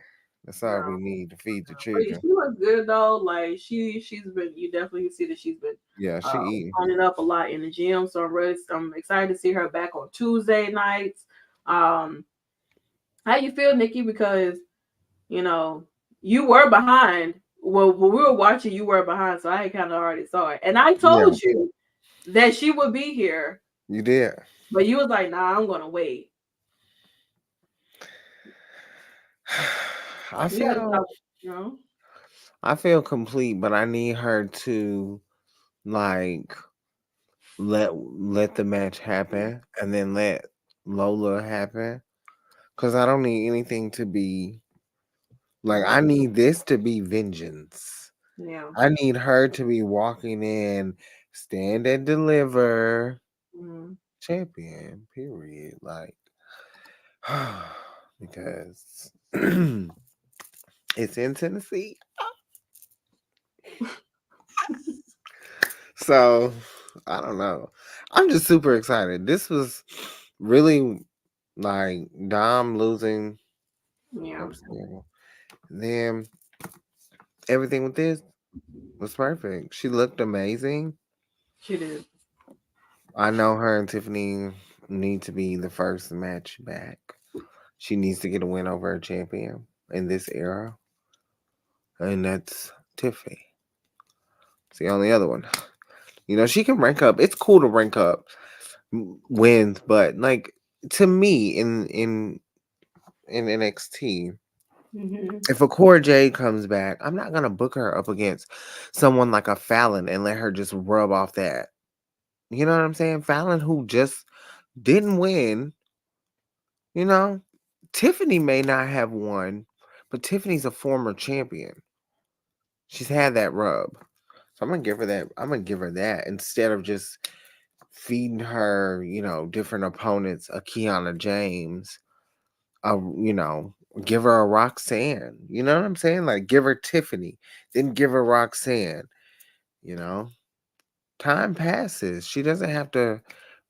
That's all we need to feed the But children. she looks good though. Like she's been. You definitely see that she's been Yeah, she eating. running up a lot in the gym. So I'm excited to see her back on Tuesday nights. How you feel, Nikki? Because you know you were behind. Well, when we were watching, you were behind, so I kind of already saw it. And I told you that she would be here. You did. But you was like, nah, I'm gonna wait. I feel I feel complete, but I need her to like let the match happen and then let Lola happen. Cause I don't need anything to be like I need this to be vengeance. Yeah. I need her to be walking in, stand and deliver. Champion, period. Like because it's in Tennessee. So I don't know. I'm just super excited. This was really like Dom losing. Yeah. Then everything with this was perfect. She looked amazing. She did. I know her and Tiffany need to be the first match back. She needs to get a win over a champion in this era. And that's Tiffany. It's the only other one. You know, she can rank up. It's cool to rank up wins, but like to me in NXT, if a Cora Jade comes back, I'm not gonna book her up against someone like a Fallon and let her just rub off that. You know what I'm saying? Fallon, who just didn't win. You know, Tiffany may not have won, but Tiffany's a former champion. She's had that rub. So I'm gonna give her that. I'm gonna give her that instead of just feeding her, you know, different opponents, a Kiana James, you know, give her a Roxanne. You know what I'm saying? Like give her Tiffany, then give her Roxanne. You know, time passes. She doesn't have to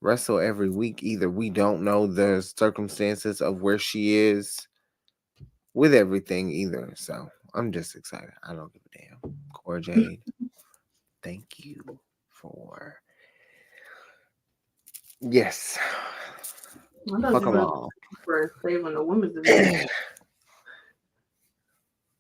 wrestle every week either. We don't know the circumstances of where she is with everything either. So I'm just excited. I don't give a damn. Cora Jade, thank you for yes. Fuck them all. For saving the women's division.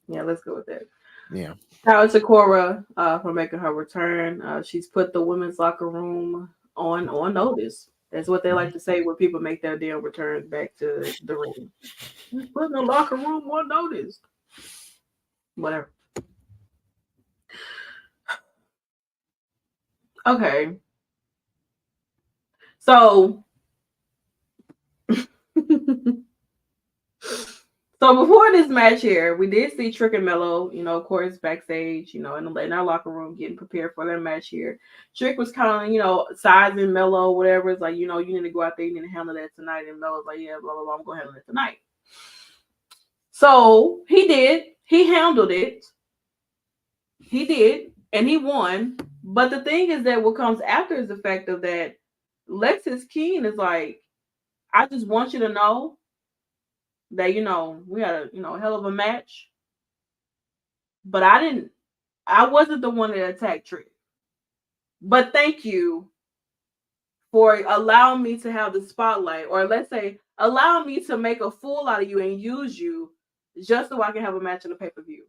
Yeah, let's go with that. Yeah. Shout out to Cora for making her return. She's put the women's locker room on notice. That's what they like to say when people make their damn returns back to the ring. Just putting the locker room on notice. Whatever. Okay. So before this match here, we did see Trick and Mello, you know, of course, backstage, you know, in our locker room getting prepared for their match here. Trick was kind of, you know, sizing Mello, whatever. It's like, you know, you need to go out there, you need to handle that tonight. And Mello's like, yeah, blah, blah, blah, I'm going to handle it tonight. So he did. He handled it. He did. And he won. But the thing is that what comes after is the fact of that Lexis Keene is like, I just want you to know that, you know, we had a, you know, hell of a match. But I wasn't the one that attacked Trick. But thank you for allowing me to have the spotlight, or let's say, allow me to make a fool out of you and use you just so I can have a match in the pay-per-view.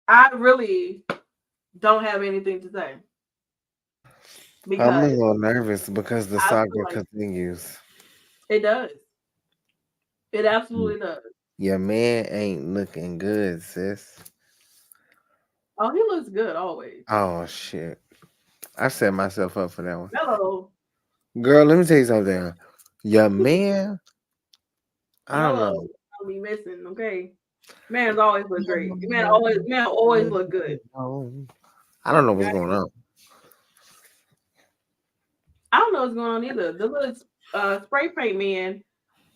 I really don't have anything to say. I'm a little nervous because the saga continues. It does. It absolutely does. Your man ain't looking good, sis. Oh, he looks good always. Oh, shit. I set myself up for that one. Hello. Girl, let me tell you something. Your man, I don't know. I'll be missing, okay? Man's always look great. Man always look good. I don't know what's going on. I don't know what's going on either. The little spray paint man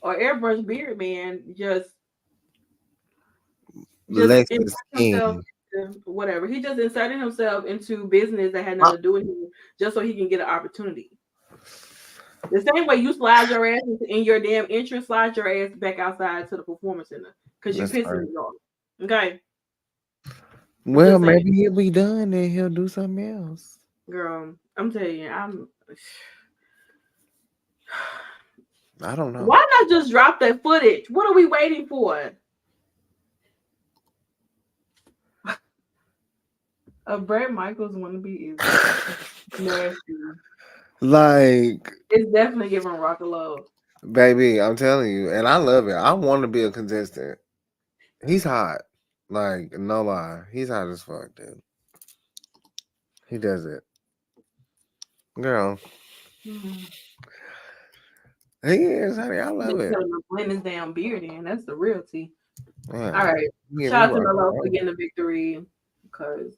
or airbrush beard man just inserted himself into whatever. He just inserted himself into business that had nothing to do with him just so he can get an opportunity. The same way you slide your ass in your damn entrance, slide your ass back outside to the performance center because you That's pissing right. me off. Okay, Well, just saying, maybe he'll be done and he'll do something else. girl. I'm telling you, I don't know. Why not just drop that footage? What are we waiting for? A Bret Michaels wannabe is nasty. Like, It's definitely giving Rock a load. baby, I'm telling you, and I love it. I want to be a contestant. He's hot. Like, no lie. He's hot as fuck, dude. He does it. Girl. Hmm. He is, honey. I love Just it. telling him to blend his damn beard in. That's the real tea. Yeah. All right. Yeah, Shout out we to rock Melo and for roll. getting the victory because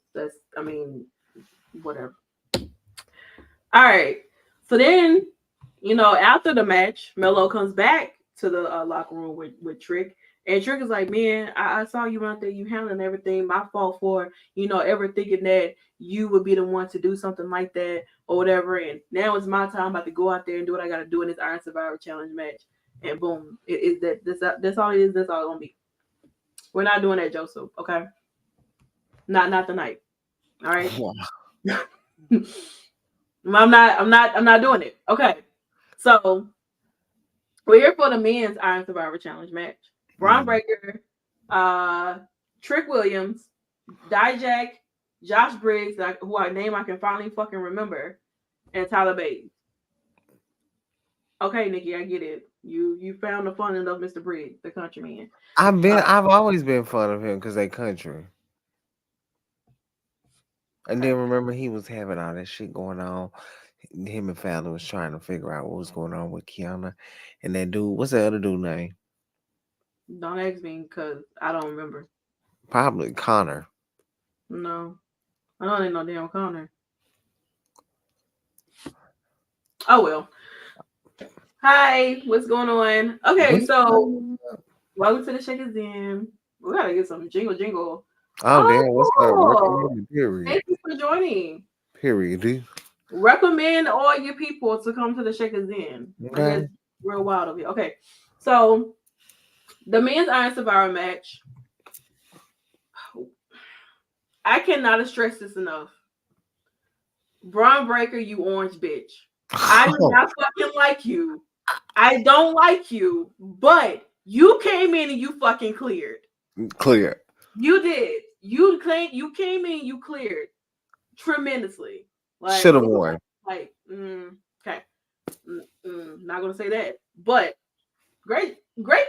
whatever. All right. So then, after the match, Melo comes back to the locker room with Trick. And Trick is like, man, I saw you out there, you handling everything. My fault for, ever thinking that you would be the one to do something like that or whatever. And now it's my time. I'm about to go out there and do what I got to do in this Iron Survivor Challenge match. And boom, that's all it is. That's all it's gonna be. We're not doing that, Joseph. Okay, not tonight. All right. I'm not doing it. Okay. So we're here for the men's Iron Survivor Challenge match. Braun Breaker, Trick Williams, Dijak, Josh Briggs, who I name I can finally fucking remember, and Tyler Bates. Okay, Nikki, I get it. You found the fun of Mr. Briggs, the country man. I've always been fun of him because they country. And then remember he was having all that shit going on. Him and Fallon was trying to figure out what was going on with Kiana and that dude. What's the other dude name? Don't ask me because I don't remember. Probably Connor. No, I don't need no damn Connor. Oh well. Hi, what's going on? Okay, so welcome to the Shakers Den. We gotta get some jingle. Oh damn, what's up? Cool. Recommended, period. Thank you for joining. Period. Recommend all your people to come to the Shakers Den. Okay. That's real wild of you. Okay, so the men's Iron Survivor match. I cannot stress this enough. Braun Breaker, you orange bitch. I do not fucking like you. I don't like you, but you came in and you fucking cleared. Clear. You did. You came in, you cleared tremendously. Like, should have won. Like, okay. Not gonna say that, but great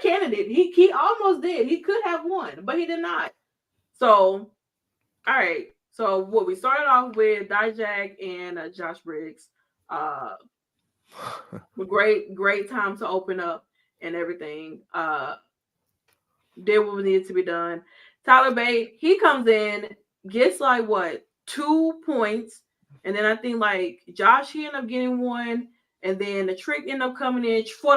candidate. He almost did. He could have won, but he did not. So, all right. So what we started off with Dijak and Josh Briggs. Great time to open up and everything. Did what needed to be done. Tyler Bate, he comes in, gets like 2 points, and then I think like Josh he ended up getting 1, and then the Trick ended up coming in for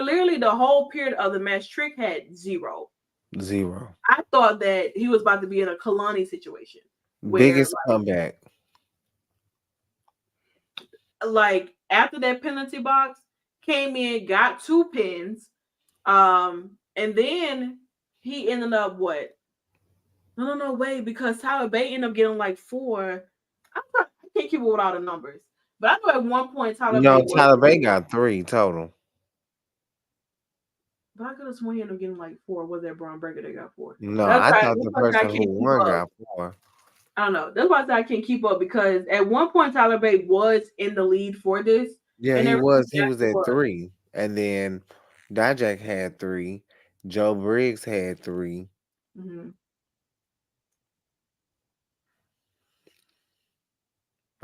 literally the whole period of the match. Trick had 0. I thought that he was about to be in a Kalani situation. Biggest comeback. Like after that penalty box, came in, got 2 pins, and then he ended up what? No, wait, because Tyler Bate ended up getting like 4. I can't keep up with all the numbers, but I know at one point Tyler Bate got 3 total. But I could have sworn he ended up getting like 4. Was that Braun Breaker that got 4? No, I thought the person who won got 4. I don't know. That's why I said I can't keep up because at one point Tyler Bate was in the lead for this. Yeah, he was. He was at 3, and then Dijak had 3. Joe Briggs had 3. Mm-hmm.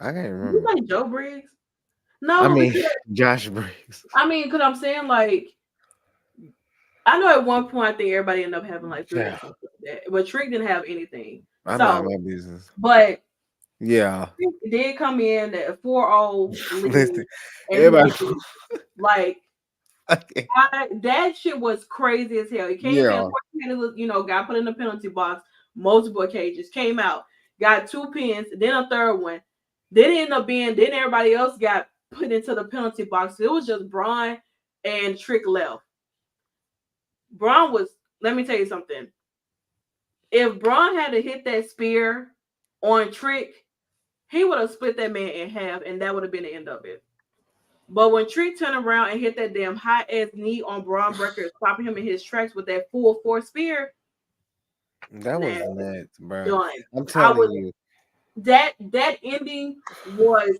I can't remember. You like Joe Briggs? No, I mean Josh Briggs. I mean, because I'm saying like, I know at one point I think everybody ended up having like 3 or something like that, but Trick didn't have anything. I know my business. But yeah, it did come in at 4-0. Listen, everybody like that shit was crazy as hell. He came in, got put in the penalty box multiple occasions, came out, got 2 pins, then a third one. Then it ended up being, then everybody else got put into the penalty box. It was just Braun and Trick left. Braun was, let me tell you something. If Braun had to hit that spear on Trick, he would have split that man in half, and that would have been the end of it. But when Trick turned around and hit that damn high ass knee on Braun Breaker, stopping him in his tracks with that full force spear, That was man, nuts, bro. done. I'm telling you. That ending was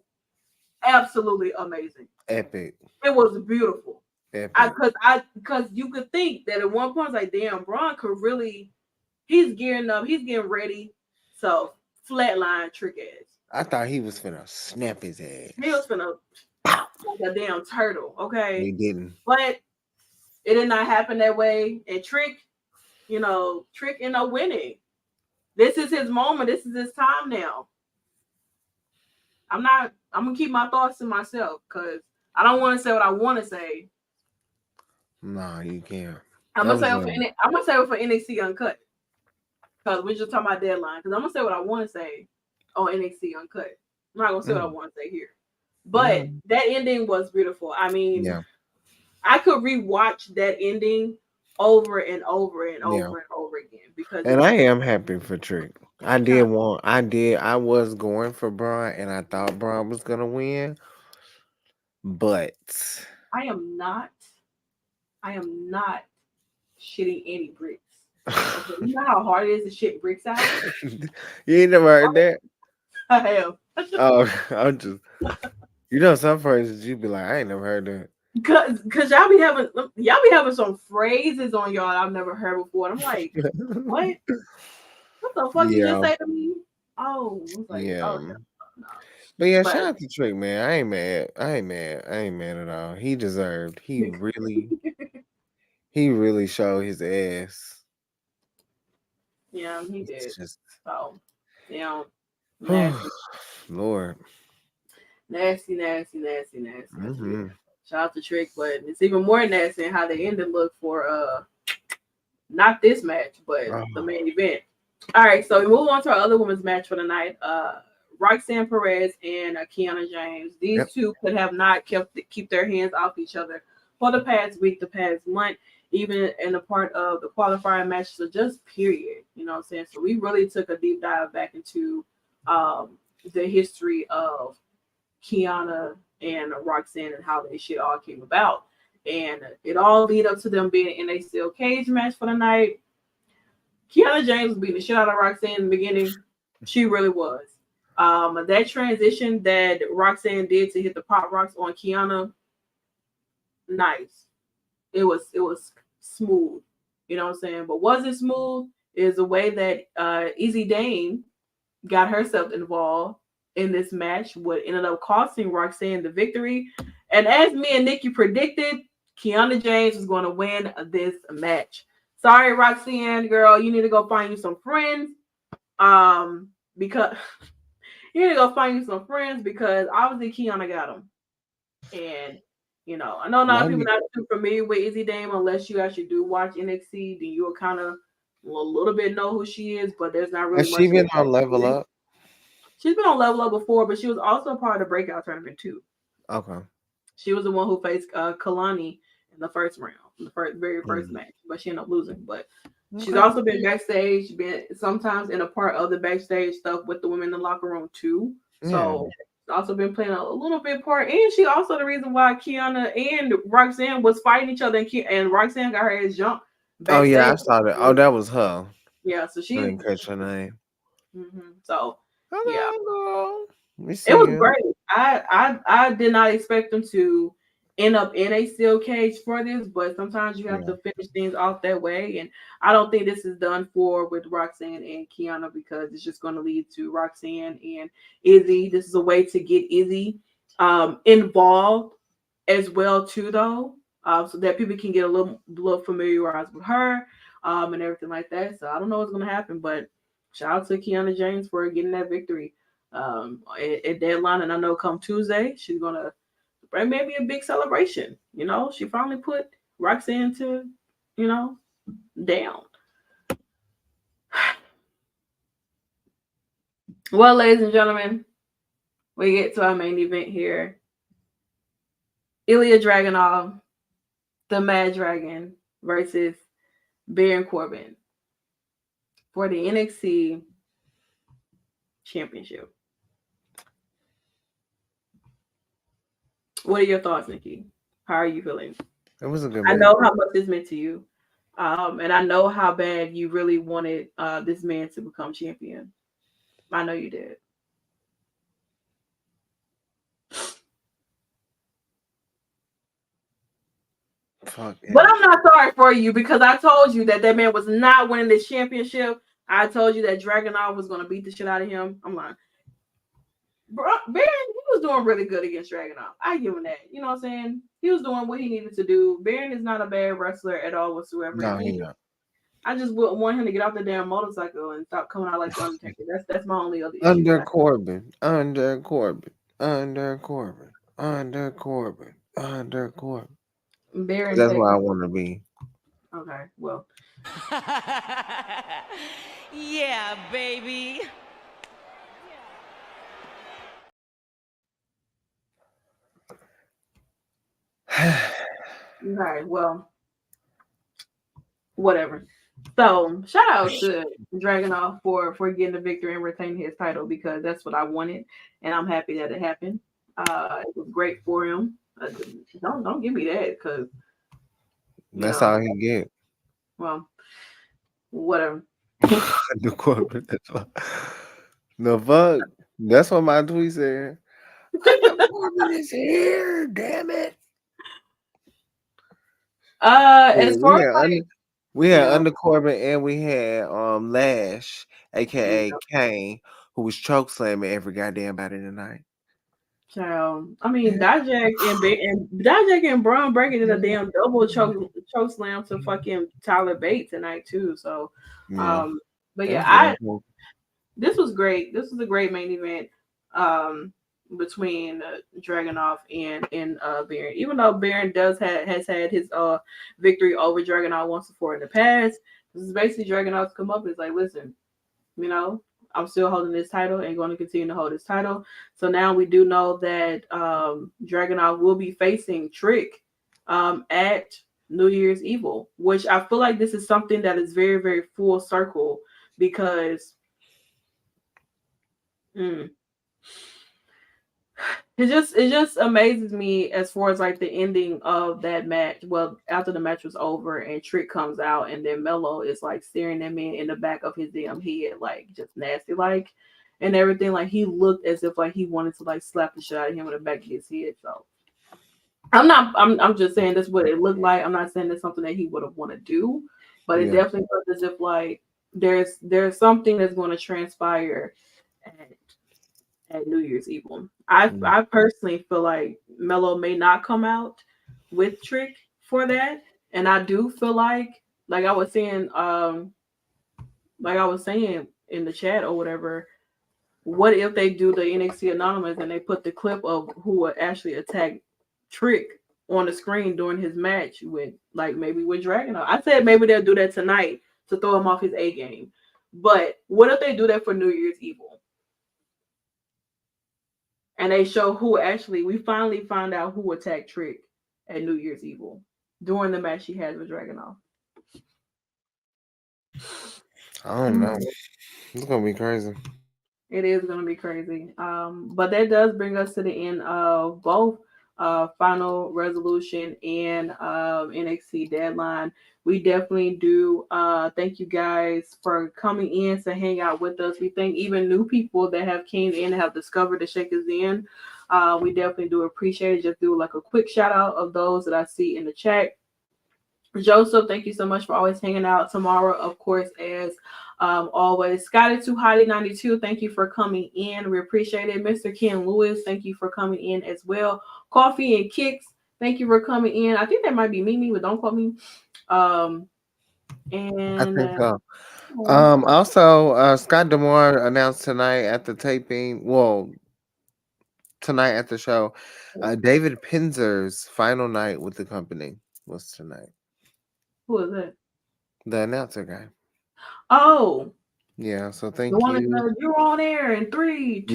absolutely amazing. Epic. It was beautiful. Epic. Because you could think that at one point, like, damn, Braun could really, he's gearing up, he's getting ready. So flatline Trick ass. I thought he was finna snap his ass. He was finna like a damn turtle, okay? He didn't. But it did not happen that way. And Trick, Trick ended up winning. This is his moment. This is his time now. I'm gonna keep my thoughts to myself because I don't want to say what I want to say. Nah, you can't. I'm gonna say it for NXT Uncut. Because we're just talking about deadline. Because I'm gonna say what I want to say on NXT Uncut. I'm not gonna say what I want to say here. But that ending was beautiful. I mean, I could rewatch that ending over and over and over and over again because. And I am happy for Trick. I was going for Braun, and I thought Braun was gonna win, but I am not shitting any bricks. Okay, you know how hard it is to shit bricks out? You ain't never heard that? I have. Oh, I'm just, some phrases you be like, I ain't never heard that. Cause y'all be having some phrases on y'all I've never heard before. And I'm like, what? What the fuck you just say to me? Oh, I was like, no. But shout out to Trick, man. I ain't mad at all. He deserved. He really showed his ass. Yeah, he did. Just, nasty. Lord. Nasty. Mm-hmm. Shout out to Trick, but it's even more nasty in how they ended look for not this match, but the main event. All right, so we move on to our other women's match for the night. Roxanne Perez and Kiana James. These two could have not keep their hands off each other for the past week, the past month, even in a part of the qualifying match. So just period, you know what I'm saying? So we really took a deep dive back into the history of Kiana and Roxanne and how they shit all came about. And it all lead up to them being in a steel cage match for the night. Kiana James was beating the shit out of Roxanne in the beginning. She really was. That transition that Roxanne did to hit the pop rocks on Kiana, nice. It was smooth. You know what I'm saying? But was it smooth? Is the way that Izzy Dane got herself involved in this match, what ended up costing Roxanne the victory. And as me and Nikki predicted, Kiana James was going to win this match. Sorry, Roxanne, girl, you need to go find you some friends. Because you need to go find you some friends because obviously Kiana got them. And I know a lot of people not too familiar with Izzy Dame unless you actually do watch NXT, then you'll kind of a little bit know who she is, but there's not really. Has she been on Level Up? She's been on Level Up before, but she was also part of the Breakout tournament too. Okay. She was the one who faced Kalani in the first round, the very first match, but she ended up losing. But she's also been backstage, been sometimes in a part of the backstage stuff with the women in the locker room too. So also been playing a little bit part, and she also the reason why Kiana and Roxanne was fighting each other, and Roxanne got her ass jumped. Oh yeah, I saw that. Oh, that was her. Yeah, so she didn't catch her name. So yeah, it was great. I did not expect them to end up in a steel cage for this, but sometimes you have to finish things off that way, and I don't think this is done for with Roxanne and Kiana because it's just going to lead to Roxanne and Izzy. This is a way to get Izzy involved as well too, though, so that people can get a little familiarized with her and everything like that. So I don't know what's going to happen, but shout out to Kiana James for getting that victory at deadline, and I know come Tuesday she's going to maybe a big celebration. She finally put Roxanne to, down. Well, ladies and gentlemen, we get to our main event here. Ilya Dragunov, the Mad Dragon, versus Baron Corbin for the NXT Championship. What are your thoughts, Nikki? How are you feeling? It was a good I match. know how much this meant to you. And I know how bad you really wanted this man to become champion. I know you did. Fuck But it. I'm not sorry for you because I told you that man was not winning this championship. I told you that Dragunov was going to beat the shit out of him. I'm like, Baron, he was doing really good against Dragunov. I give him that. You know what I'm saying? He was doing what he needed to do. Baron is not a bad wrestler at all whatsoever. No, he not. I just want him to get off the damn motorcycle and stop coming out like the Undertaker. That's my only other issue. Under Corbin, under Corbin, under Corbin, under Corbin, under Corbin. Baron, That's where I want to be. Okay, well. Yeah, baby. Okay, well, whatever. So shout out to Dragunov for getting the victory and retaining his title because that's what I wanted, and I'm happy that it happened. It was great for him. Don't give me that because that's all he get. Well, whatever. The Corbin. The fuck. That's what my tweet said. The Corbin is here. Damn it. As far as we had Under Corbin and we had Lash, aka Kane, who was choke slamming every goddamn body tonight. Child, I mean, Dijak and Braun Breaker did a damn double choke slam to fucking Tyler Bate tonight too. So, but yeah, this was great. This was a great main event between Dragunov and Baron. Even though Baron has had his victory over Dragunov once before in the past, this is basically Dragunov's come up and is like, listen, I'm still holding this title and going to continue to hold this title. So now we do know that Dragunov will be facing Trick at New Year's Evil, which I feel like this is something that is very, very full circle because it just amazes me as far as like the ending of that match. Well, after the match was over and Trick comes out and then Melo is like staring at me in the back of his damn head, like just nasty like and everything. Like he looked as if like he wanted to like slap the shit out of him in the back of his head. So I'm just saying that's what it looked like. I'm not saying that's something that he would have want to do, but it definitely looks as if like there's something that's going to transpire at New Year's Evil. I personally feel like Melo may not come out with Trick for that, and I do feel like I was saying in the chat or whatever. What if they do the NXT Anonymous and they put the clip of who would actually attack Trick on the screen during his match with maybe with Dragunov? I said maybe they'll do that tonight to throw him off his A game. But what if they do that for New Year's Evil? And they show we finally found out who attacked Trick at New Year's Evil during the match she had with Dragunov. I don't know. It's going to be crazy. It is going to be crazy. But that does bring us to the end of both Final Resolution and NXT Deadline. We definitely do thank you guys for coming in to hang out with us. We thank even new people that have came in and have discovered the Shakers In. We definitely do appreciate it. Just do like a quick shout out of those that I see in the chat. Joseph, thank you so much for always hanging out. Tomorrow, of course, as always. Scotty Too Hottie 92, thank you for coming in. We appreciate it. Mr. Ken Lewis, thank you for coming in as well. Coffee and Kicks, thank you for coming in. I think that might be Mimi, but don't quote me. And I think so. Also, Scott D'Amore announced tonight at the taping. Well, tonight at the show, David Pinzer's final night with the company was tonight. Who is that? The announcer guy. Oh. Yeah, so thank the one you. That you're on air in 3, 2,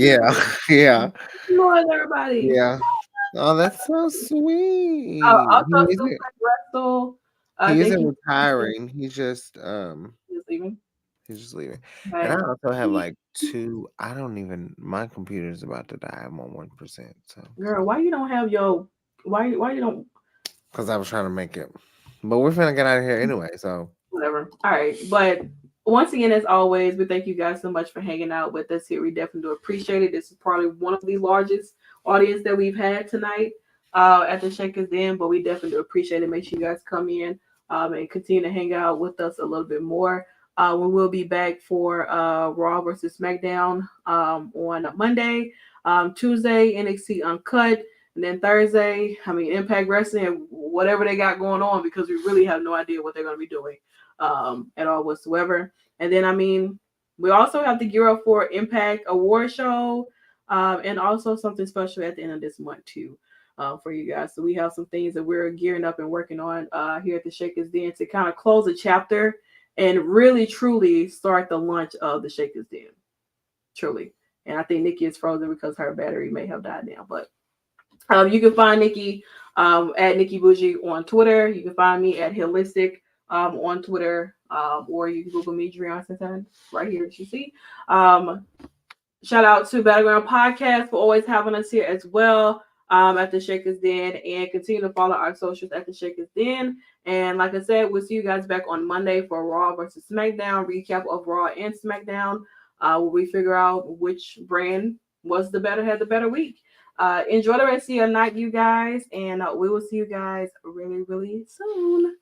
Yeah. Noise, everybody. Yeah. Oh, that's so sweet. Also, He isn't, Super Russell. he Thank isn't you. retiring. Just leaving. He's just leaving. And Okay. I also have like two. I don't even. My computer's about to die. I'm on 1%. So Girl, why you don't have your? Why you don't? because I was trying to make it, but we're finna get out of here anyway. So Whatever. All right, but once again, as always, we thank you guys so much for hanging out with us here. We definitely do appreciate it. This is probably one of the largest audience that we've had tonight at the Shakers Den, but we definitely do appreciate it. Make sure you guys come in and continue to hang out with us a little bit more. We will be back for Raw versus SmackDown on Monday, Tuesday NXT Uncut, and then Thursday, Impact Wrestling and whatever they got going on, because we really have no idea what they're going to be doing at all whatsoever. And then, we also have to gear up for Impact Award Show and also something special at the end of this month, too, for you guys. So we have some things that we're gearing up and working on here at the Shakers Den to kind of close a chapter and really, truly start the launch of the Shakers Den. Truly. And I think Nikki is frozen because her battery may have died now. But you can find Nikki at Nikki Bougie on Twitter. You can find me at Holistic on Twitter, or you can Google me, Drian Santan, right here as you see. Shout out to Battleground Podcast for always having us here as well at the Shakers Den, and continue to follow our socials at the Shakers Den. And like I said, we'll see you guys back on Monday for Raw versus SmackDown recap of Raw and SmackDown. Where we figure out which brand had the better week. Enjoy the rest of your night, you guys, and we will see you guys really, really soon.